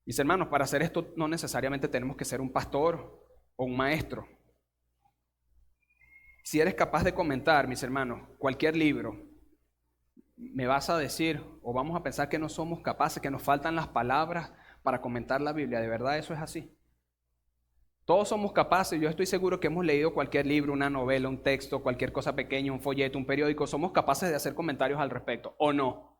Mis hermanos, para hacer esto no necesariamente tenemos que ser un pastor o un maestro. Si eres capaz de comentar, mis hermanos, cualquier libro, me vas a decir, o vamos a pensar que no somos capaces, que nos faltan las palabras para comentar la Biblia. ¿De verdad eso es así? Todos somos capaces, yo estoy seguro que hemos leído cualquier libro, una novela, un texto, cualquier cosa pequeña, un folleto, un periódico, somos capaces de hacer comentarios al respecto, ¿o no?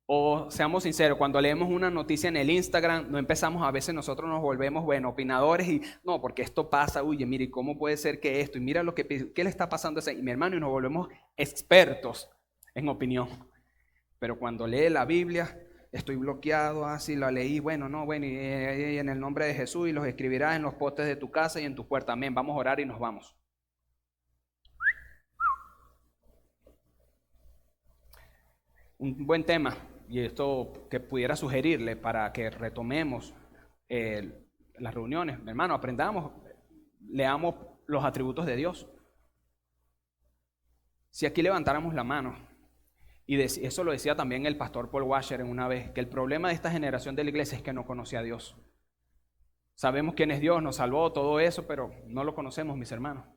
O seamos sinceros, cuando leemos una noticia en el Instagram, no empezamos, a veces nosotros nos volvemos, opinadores y no, porque esto pasa, oye, mire, ¿cómo puede ser que esto? Y mira qué le está pasando a ese, y mi hermano, y nos volvemos expertos en opinión. Pero cuando lee la Biblia, estoy bloqueado, así la leí, y en el nombre de Jesús, y los escribirás en los postes de tu casa y en tu puerta, amén, vamos a orar y nos vamos. Un buen tema, y esto que pudiera sugerirle para que retomemos las reuniones, hermano, aprendamos, leamos los atributos de Dios. Si aquí levantáramos la mano, y eso lo decía también el pastor Paul Washer en una vez, que el problema de esta generación de la iglesia es que no conoce a Dios. Sabemos quién es Dios, nos salvó, todo eso, pero no lo conocemos, mis hermanos.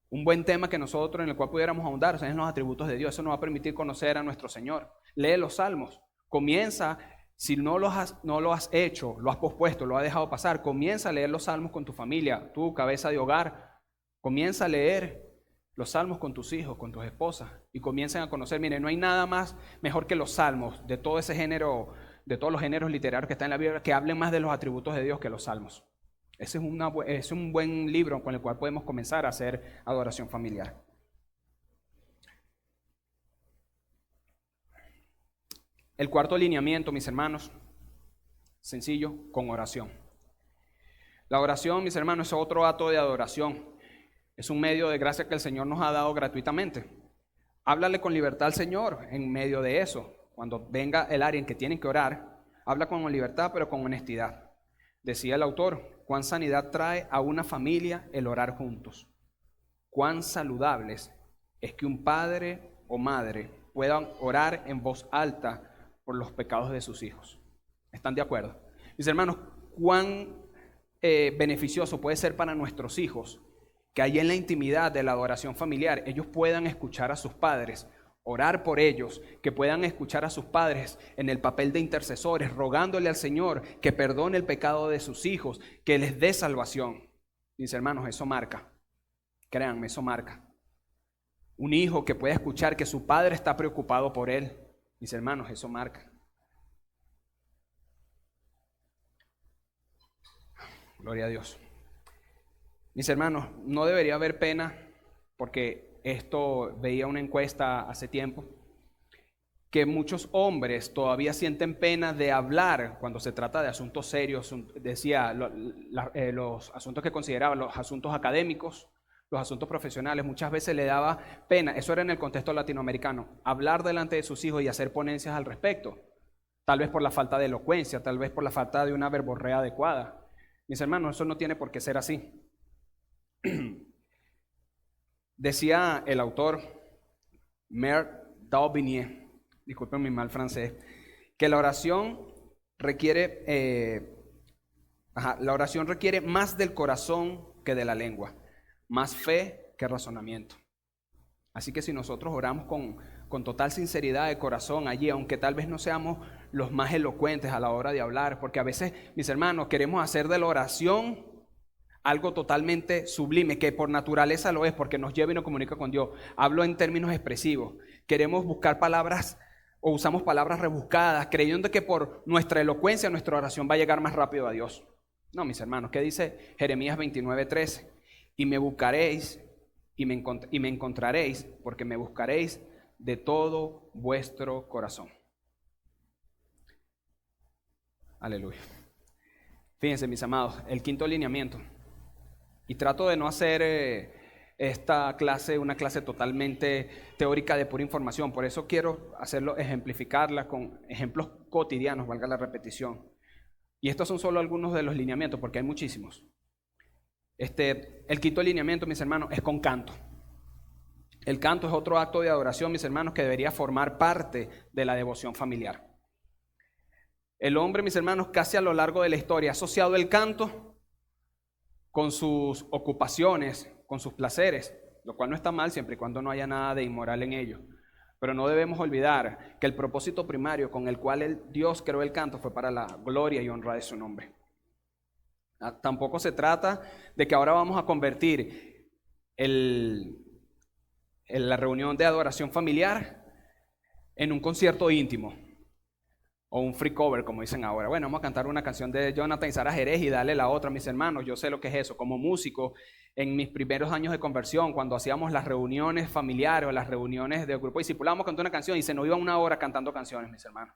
Un buen tema que nosotros, en el cual pudiéramos ahondar, son los atributos de Dios. Eso nos va a permitir conocer a nuestro Señor. Lee los salmos. Comienza, si no lo has hecho, lo has pospuesto, lo has dejado pasar, comienza a leer los salmos con tu familia, tu cabeza de hogar. Comienza a leer los salmos con tus hijos, con tus esposas, y comiencen a conocer. Miren, no hay nada más mejor que los salmos, de todo ese género, de todos los géneros literarios que están en la Biblia, que hablen más de los atributos de Dios que los salmos. Ese es un buen libro con el cual podemos comenzar a hacer adoración familiar. El cuarto lineamiento, mis hermanos, sencillo, con oración. La oración, mis hermanos, es otro acto de adoración. Es un medio de gracia que el Señor nos ha dado gratuitamente. Háblale con libertad al Señor en medio de eso. Cuando venga el área en que tienen que orar, habla con libertad, pero con honestidad. Decía el autor, cuán sanidad trae a una familia el orar juntos. Cuán saludables es que un padre o madre puedan orar en voz alta por los pecados de sus hijos. ¿Están de acuerdo? Mis hermanos, cuán beneficioso puede ser para nuestros hijos que ahí en la intimidad de la adoración familiar ellos puedan escuchar a sus padres, orar por ellos, que puedan escuchar a sus padres en el papel de intercesores, rogándole al Señor que perdone el pecado de sus hijos, que les dé salvación. Mis hermanos, eso marca. Créanme, eso marca. Un hijo que pueda escuchar que su padre está preocupado por él. Mis hermanos, eso marca. Gloria a Dios. Mis hermanos, no debería haber pena, porque esto veía una encuesta hace tiempo, que muchos hombres todavía sienten pena de hablar cuando se trata de asuntos serios. Decía, los asuntos que consideraban los asuntos académicos, los asuntos profesionales, muchas veces le daba pena. Eso era en el contexto latinoamericano, hablar delante de sus hijos y hacer ponencias al respecto. Tal vez por la falta de elocuencia, tal vez por la falta de una verborrea adecuada. Mis hermanos, eso no tiene por qué ser así. Decía el autor Mer Daubigné, disculpen mi mal francés, que la oración requiere más del corazón que de la lengua, más fe que razonamiento. Así que si nosotros oramos con total sinceridad de corazón allí, aunque tal vez no seamos los más elocuentes a la hora de hablar, porque a veces, mis hermanos, queremos hacer de la oración algo totalmente sublime, que por naturaleza lo es, porque nos lleva y nos comunica con Dios. Hablo en términos expresivos. Queremos buscar palabras o usamos palabras rebuscadas, creyendo que por nuestra elocuencia nuestra oración va a llegar más rápido a Dios. No, mis hermanos, ¿qué dice Jeremías 29:13? Y me buscaréis y me encontraréis, porque me buscaréis de todo vuestro corazón. Aleluya. Fíjense, mis amados, el quinto lineamiento. Y trato de no hacer esta clase una clase totalmente teórica de pura información. Por eso quiero ejemplificarla con ejemplos cotidianos, valga la repetición. Y estos son solo algunos de los lineamientos, porque hay muchísimos. El quinto lineamiento, mis hermanos, es con canto. El canto es otro acto de adoración, mis hermanos, que debería formar parte de la devoción familiar. El hombre, mis hermanos, casi a lo largo de la historia ha asociado el canto con sus ocupaciones, con sus placeres, lo cual no está mal siempre y cuando no haya nada de inmoral en ello. Pero no debemos olvidar que el propósito primario con el cual Dios creó el canto fue para la gloria y honra de su nombre. Tampoco se trata de que ahora vamos a convertir la reunión de adoración familiar en un concierto íntimo o un free cover, como dicen ahora. Bueno, vamos a cantar una canción de Jonathan y Sara Jerez y darle la otra a mis hermanos. Yo sé lo que es eso. Como músico, en mis primeros años de conversión, cuando hacíamos las reuniones familiares o las reuniones de grupo discipulado, vamos a cantar una canción y se nos iba una hora cantando canciones, mis hermanos.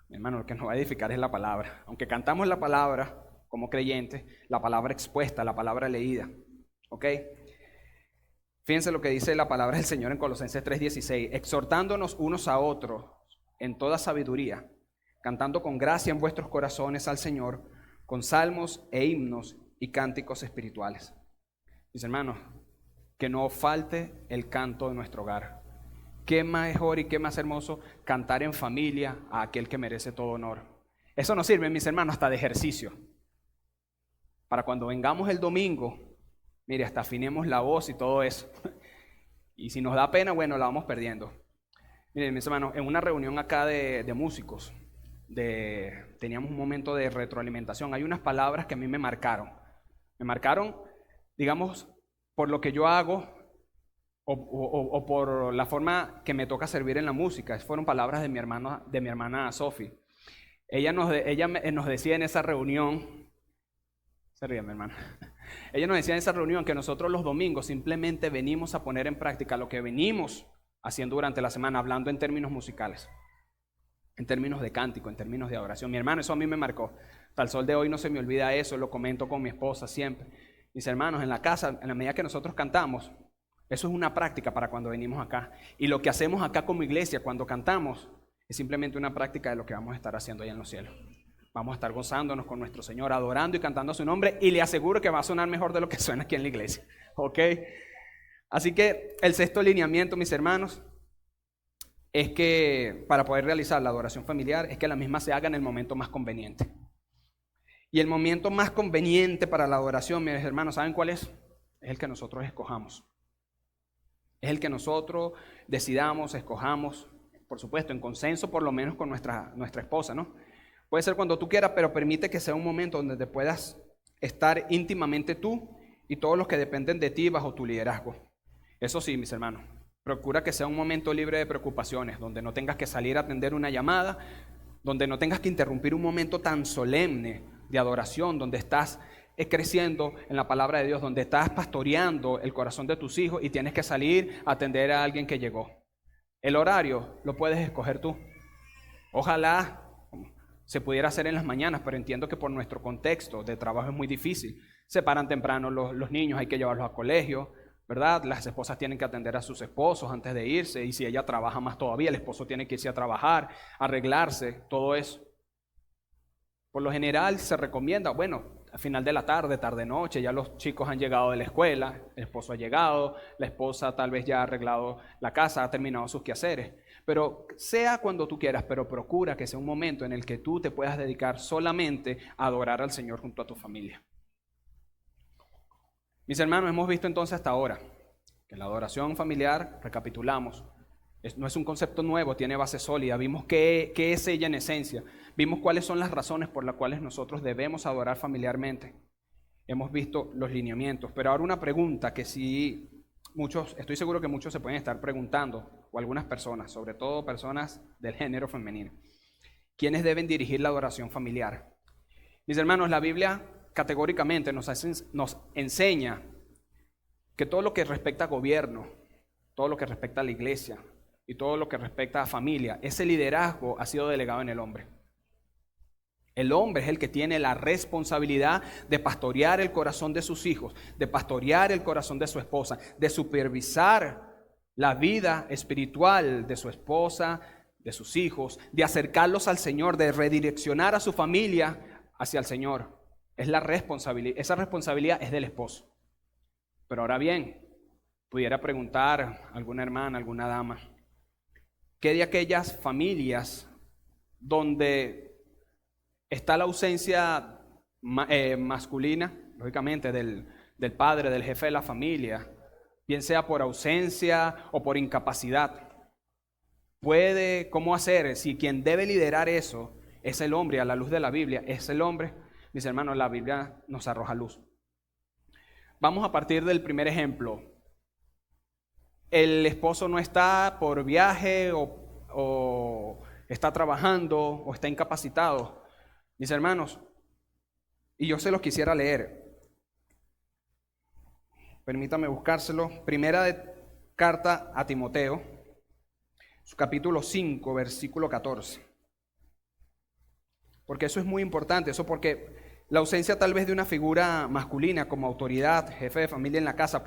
Mi hermano, lo que nos va a edificar es la palabra. Aunque cantamos la palabra como creyentes, la palabra expuesta, la palabra leída. ¿Ok? Fíjense lo que dice la palabra del Señor en Colosenses 3:16. Exhortándonos unos a otros en toda sabiduría, cantando con gracia en vuestros corazones al Señor, con salmos e himnos y cánticos espirituales. Mis hermanos, que no falte el canto de nuestro hogar. Qué mejor y qué más hermoso cantar en familia a aquel que merece todo honor. Eso nos sirve, mis hermanos, hasta de ejercicio. Para cuando vengamos el domingo, mire, hasta afinemos la voz y todo eso. Y si nos da pena, bueno, la vamos perdiendo. Miren, mis hermanos, en una reunión acá de músicos, teníamos un momento de retroalimentación. Hay unas palabras que a mí me marcaron. Me marcaron, digamos, por lo que yo hago o por la forma que me toca servir en la música. Esas fueron palabras de mi hermana Sophie. Ella nos decía en esa reunión, se ríe mi hermana. Ella nos decía en esa reunión que nosotros los domingos simplemente venimos a poner en práctica lo que venimos haciendo durante la semana, hablando en términos musicales, en términos de cántico, en términos de adoración. Mi hermano, eso a mí me marcó. Hasta el sol de hoy no se me olvida eso, lo comento con mi esposa siempre. Mis hermanos, en la casa, en la medida que nosotros cantamos, eso es una práctica para cuando venimos acá. Y lo que hacemos acá como iglesia cuando cantamos es simplemente una práctica de lo que vamos a estar haciendo allá en los cielos. Vamos a estar gozándonos con nuestro Señor, adorando y cantando a su nombre, y le aseguro que va a sonar mejor de lo que suena aquí en la iglesia. ¿Ok? Así que el sexto lineamiento, mis hermanos, es que para poder realizar la adoración familiar, es que la misma se haga en el momento más conveniente. Y el momento más conveniente para la adoración, mis hermanos, ¿saben cuál es? Es el que nosotros escojamos. Es el que nosotros decidamos, escojamos, por supuesto, en consenso por lo menos con nuestra esposa, ¿no? Puede ser cuando tú quieras, pero permite que sea un momento donde te puedas estar íntimamente tú y todos los que dependen de ti bajo tu liderazgo. Eso sí, mis hermanos, procura que sea un momento libre de preocupaciones, donde no tengas que salir a atender una llamada, donde no tengas que interrumpir un momento tan solemne de adoración, donde estás creciendo en la palabra de Dios, donde estás pastoreando el corazón de tus hijos y tienes que salir a atender a alguien que llegó. El horario lo puedes escoger tú. Ojalá se pudiera hacer en las mañanas, pero entiendo que por nuestro contexto de trabajo es muy difícil. Se paran temprano los niños, hay que llevarlos a colegio, ¿verdad? Las esposas tienen que atender a sus esposos antes de irse, y si ella trabaja más todavía, el esposo tiene que irse a trabajar, arreglarse, todo eso. Por lo general se recomienda, bueno, al final de la tarde, tarde-noche, ya los chicos han llegado de la escuela, el esposo ha llegado, la esposa tal vez ya ha arreglado la casa, ha terminado sus quehaceres. Pero sea cuando tú quieras, pero procura que sea un momento en el que tú te puedas dedicar solamente a adorar al Señor junto a tu familia. Mis hermanos, hemos visto entonces hasta ahora que la adoración familiar, recapitulamos, no es un concepto nuevo, tiene base sólida. Vimos qué es ella en esencia. Vimos cuáles son las razones por las cuales nosotros debemos adorar familiarmente. Hemos visto los lineamientos. Pero ahora una pregunta que sí estoy seguro que muchos se pueden estar preguntando, o algunas personas, sobre todo personas del género femenino. ¿Quiénes deben dirigir la adoración familiar? Mis hermanos, la Biblia categóricamente nos enseña que todo lo que respecta a gobierno, todo lo que respecta a la iglesia y todo lo que respecta a familia, ese liderazgo ha sido delegado en el hombre. El hombre es el que tiene la responsabilidad de pastorear el corazón de sus hijos, de pastorear el corazón de su esposa, de supervisar la vida espiritual de su esposa, de sus hijos, de acercarlos al Señor, de redireccionar a su familia hacia el Señor. Esa responsabilidad es del esposo. Pero ahora bien, pudiera preguntar alguna hermana, alguna dama, ¿qué de aquellas familias donde está la ausencia masculina, lógicamente, del padre, del jefe de la familia, bien sea por ausencia o por incapacidad? ¿Cómo hacer si quien debe liderar eso es el hombre, a la luz de la Biblia, es el hombre? mis hermanos, la Biblia nos arroja luz. Vamos a partir del primer ejemplo. El esposo no está por viaje o está trabajando o está incapacitado. Mis hermanos, y yo se los quisiera leer. Permítame buscárselo. Primera carta a Timoteo, su capítulo 5, versículo 14. Porque eso es muy importante, eso porque la ausencia tal vez de una figura masculina como autoridad, jefe de familia en la casa,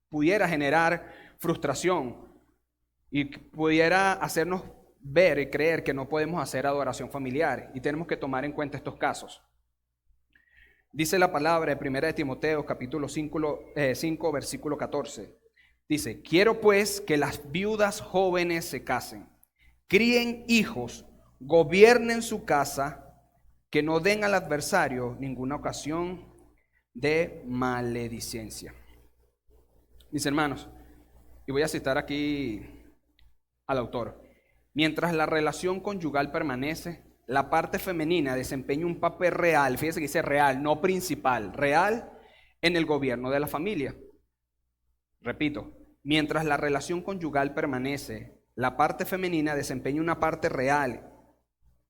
pudiera generar frustración y pudiera hacernos ver y creer que no podemos hacer adoración familiar, y tenemos que tomar en cuenta estos casos. Dice la palabra de 1 Timoteo, capítulo 5, versículo 14. Dice: quiero pues que las viudas jóvenes se casen, críen hijos, gobiernen su casa, que no den al adversario ninguna ocasión de maledicencia. Mis hermanos, y voy a citar aquí al autor: mientras la relación conyugal permanece, la parte femenina desempeña un papel real, fíjese que dice real, no principal, real en el gobierno de la familia. Repito, mientras la relación conyugal permanece, la parte femenina desempeña una parte real,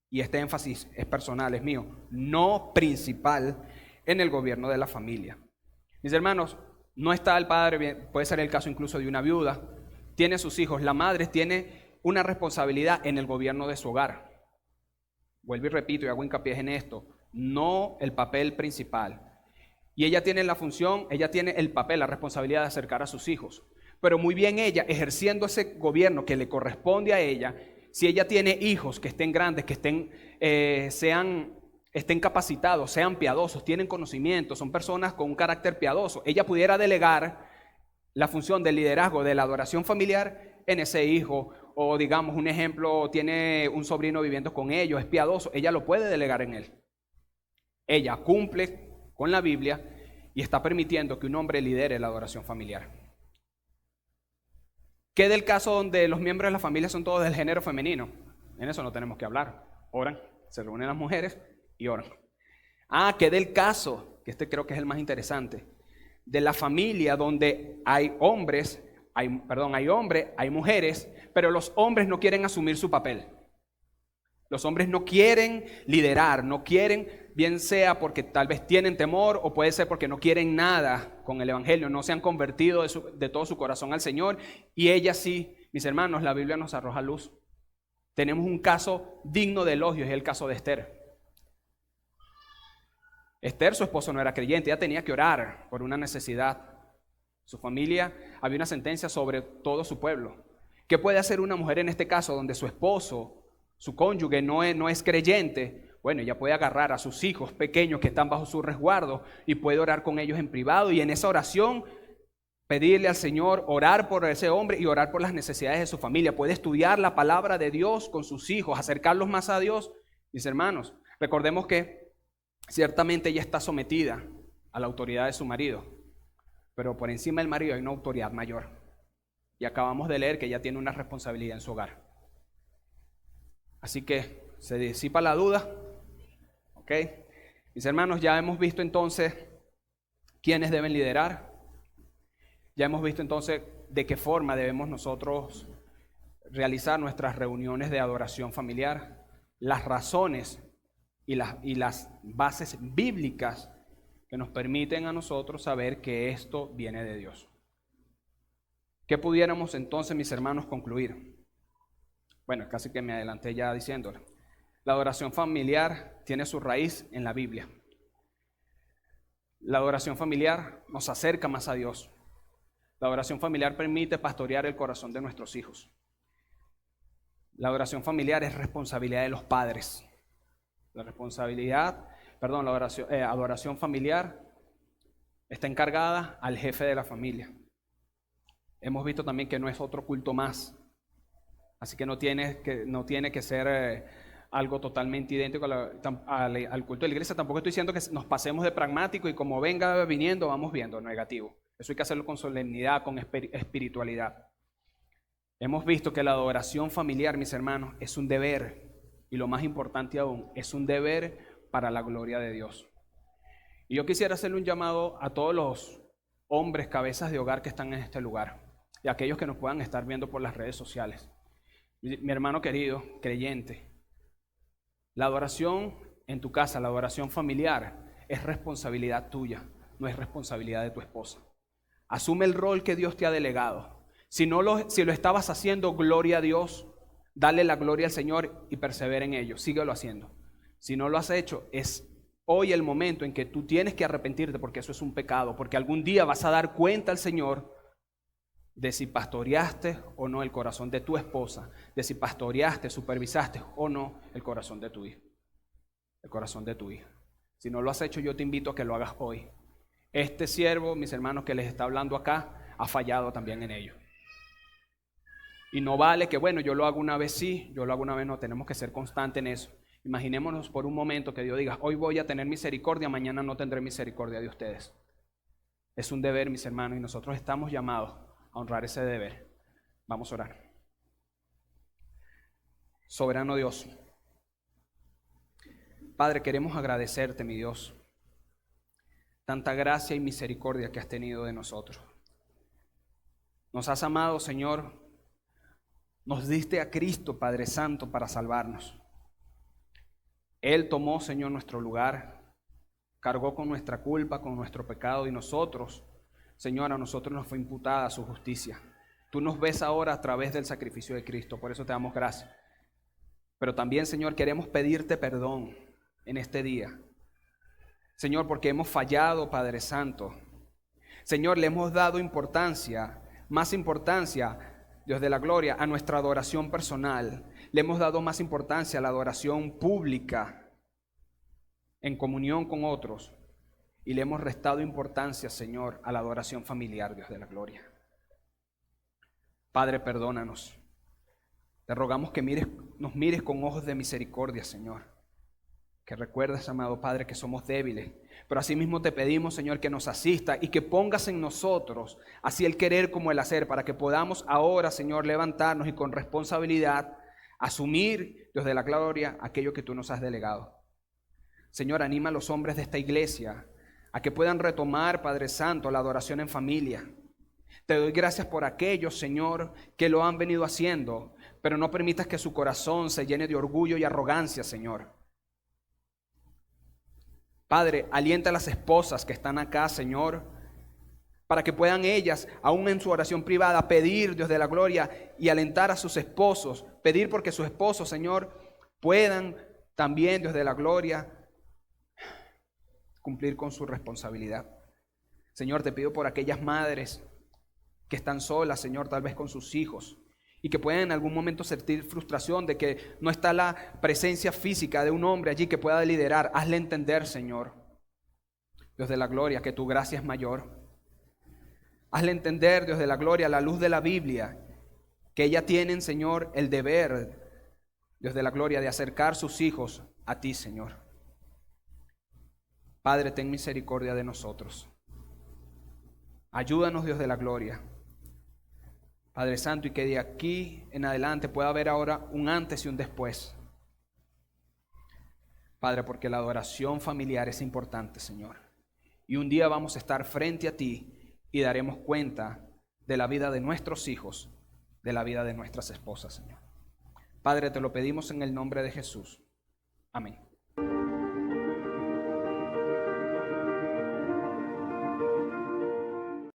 y este énfasis es personal, es mío, no principal en el gobierno de la familia. Mis hermanos, no está el padre, puede ser el caso incluso de una viuda, tiene sus hijos, la madre tiene una responsabilidad en el gobierno de su hogar. Vuelvo y repito y hago hincapié en esto, no el papel principal. Y ella tiene la función, ella tiene el papel, la responsabilidad de acercar a sus hijos. Pero muy bien ella, ejerciendo ese gobierno que le corresponde a ella, si ella tiene hijos que estén grandes, que estén capacitados, sean piadosos, tienen conocimiento, son personas con un carácter piadoso, ella pudiera delegar la función del liderazgo de la adoración familiar en ese hijo. O digamos, un ejemplo, tiene un sobrino viviendo con ellos, es piadoso, ella lo puede delegar en él. Ella cumple con la Biblia y está permitiendo que un hombre lidere la adoración familiar. ¿Qué del caso donde los miembros de la familia son todos del género femenino? En eso no tenemos que hablar. Oran, se reúnen las mujeres y oran. ¿Qué del caso, que este creo que es el más interesante, de la familia donde hay hombres, hay mujeres, pero los hombres no quieren asumir su papel? Los hombres no quieren liderar, no quieren, bien sea porque tal vez tienen temor o puede ser porque no quieren nada con el evangelio, no se han convertido de todo su corazón al Señor, y ellas sí. Mis hermanos, la Biblia nos arroja luz. Tenemos un caso digno de elogios, es el caso de Esther. Esther, su esposo no era creyente, ella tenía que orar por una necesidad. Su familia, había una sentencia sobre todo su pueblo. ¿Qué puede hacer una mujer en este caso donde su esposo, su cónyuge no es creyente? Bueno, ella puede agarrar a sus hijos pequeños que están bajo su resguardo y puede orar con ellos en privado, y en esa oración pedirle al Señor, orar por ese hombre y orar por las necesidades de su familia. Puede estudiar la palabra de Dios con sus hijos, acercarlos más a Dios. Mis hermanos, recordemos que ciertamente ella está sometida a la autoridad de su marido, pero por encima del marido hay una autoridad mayor. Y acabamos de leer que ella tiene una responsabilidad en su hogar. Así que se disipa la duda. ¿Ok? Mis hermanos, ya hemos visto entonces quiénes deben liderar. Ya hemos visto entonces de qué forma debemos nosotros realizar nuestras reuniones de adoración familiar, las razones y las bases bíblicas que nos permiten a nosotros saber que esto viene de Dios. ¿Qué pudiéramos entonces, mis hermanos, concluir? Bueno, casi que me adelanté ya diciéndolo. La adoración familiar tiene su raíz en la Biblia. La adoración familiar nos acerca más a Dios. La adoración familiar permite pastorear el corazón de nuestros hijos. La adoración familiar es responsabilidad de los padres. La adoración familiar está encargada al jefe de la familia. Hemos visto también que no es otro culto más. Así que no tiene que ser algo totalmente idéntico al culto de la iglesia. Tampoco estoy diciendo que nos pasemos de pragmático y como venga viniendo, vamos viendo, negativo. Eso hay que hacerlo con solemnidad, con espiritualidad. Hemos visto que la adoración familiar, mis hermanos, es un deber, y lo más importante aún, es un deber para la gloria de Dios. Y yo quisiera hacerle un llamado a todos los hombres, cabezas de hogar que están en este lugar y a aquellos que nos puedan estar viendo por las redes sociales. Mi hermano querido, creyente, la adoración en tu casa, la adoración familiar, es responsabilidad tuya, no es responsabilidad de tu esposa. Asume el rol que Dios te ha delegado. Si lo estabas haciendo, gloria a Dios, dale la gloria al Señor y persevera en ello, síguelo haciendo. Si no lo has hecho, es hoy el momento en que tú tienes que arrepentirte, porque eso es un pecado, porque algún día vas a dar cuenta al Señor de si pastoreaste o no el corazón de tu esposa, de si pastoreaste, supervisaste o no el corazón de tu hijo, el corazón de tu hija. Si no lo has hecho, yo te invito a que lo hagas hoy. Este siervo, mis hermanos, que les está hablando acá, ha fallado también en ello. Y no vale que, bueno, yo lo hago una vez sí, yo lo hago una vez no, tenemos que ser constantes en eso. Imaginémonos por un momento que Dios diga, hoy voy a tener misericordia, mañana no tendré misericordia de ustedes. Es un deber, mis hermanos, y nosotros estamos llamados a honrar ese deber. Vamos a orar. Soberano Dios, Padre, queremos agradecerte, mi Dios, tanta gracia y misericordia que has tenido de nosotros. Nos has amado, Señor, nos diste a Cristo, Padre Santo, para salvarnos. Él tomó, Señor, nuestro lugar, cargó con nuestra culpa, con nuestro pecado, y nosotros, Señor, a nosotros nos fue imputada su justicia. Tú nos ves ahora a través del sacrificio de Cristo, por eso te damos gracias. Pero también, Señor, queremos pedirte perdón en este día. Señor, porque hemos fallado, Padre Santo. Señor, le hemos dado importancia, más importancia, Dios de la gloria, a nuestra adoración personal. Le hemos dado más importancia a la adoración pública, en comunión con otros. Y le hemos restado importancia, Señor, a la adoración familiar, Dios de la gloria. Padre, perdónanos. Te rogamos que nos mires con ojos de misericordia, Señor. Que recuerdes, amado Padre, que somos débiles. Pero asimismo te pedimos, Señor, que nos asista y que pongas en nosotros así el querer como el hacer, para que podamos ahora, Señor, levantarnos y con responsabilidad asumir, Dios de la gloria, aquello que tú nos has delegado. Señor, anima a los hombres de esta iglesia a que puedan retomar, Padre Santo, la adoración en familia. Te doy gracias por aquellos, Señor, que lo han venido haciendo, pero no permitas que su corazón se llene de orgullo y arrogancia, Señor. Padre, alienta a las esposas que están acá, Señor, para que puedan ellas, aún en su oración privada, pedir, Dios de la gloria, y alentar a sus esposos, pedir porque sus esposos, Señor, puedan también, Dios de la gloria, cumplir con su responsabilidad. Señor, te pido por aquellas madres que están solas, Señor, tal vez con sus hijos, y que puedan en algún momento sentir frustración de que no está la presencia física de un hombre allí que pueda liderar. Hazle entender, Señor, Dios de la gloria, que tu gracia es mayor. Hazle entender, Dios de la gloria, a la luz de la Biblia, que ellas tienen, Señor, el deber, Dios de la gloria, de acercar sus hijos a ti, Señor. Padre, ten misericordia de nosotros. Ayúdanos, Dios de la gloria. Padre Santo, y que de aquí en adelante pueda haber ahora un antes y un después. Padre, porque la adoración familiar es importante, Señor. Y un día vamos a estar frente a ti y daremos cuenta de la vida de nuestros hijos, de la vida de nuestras esposas, Señor. Padre, te lo pedimos en el nombre de Jesús. Amén.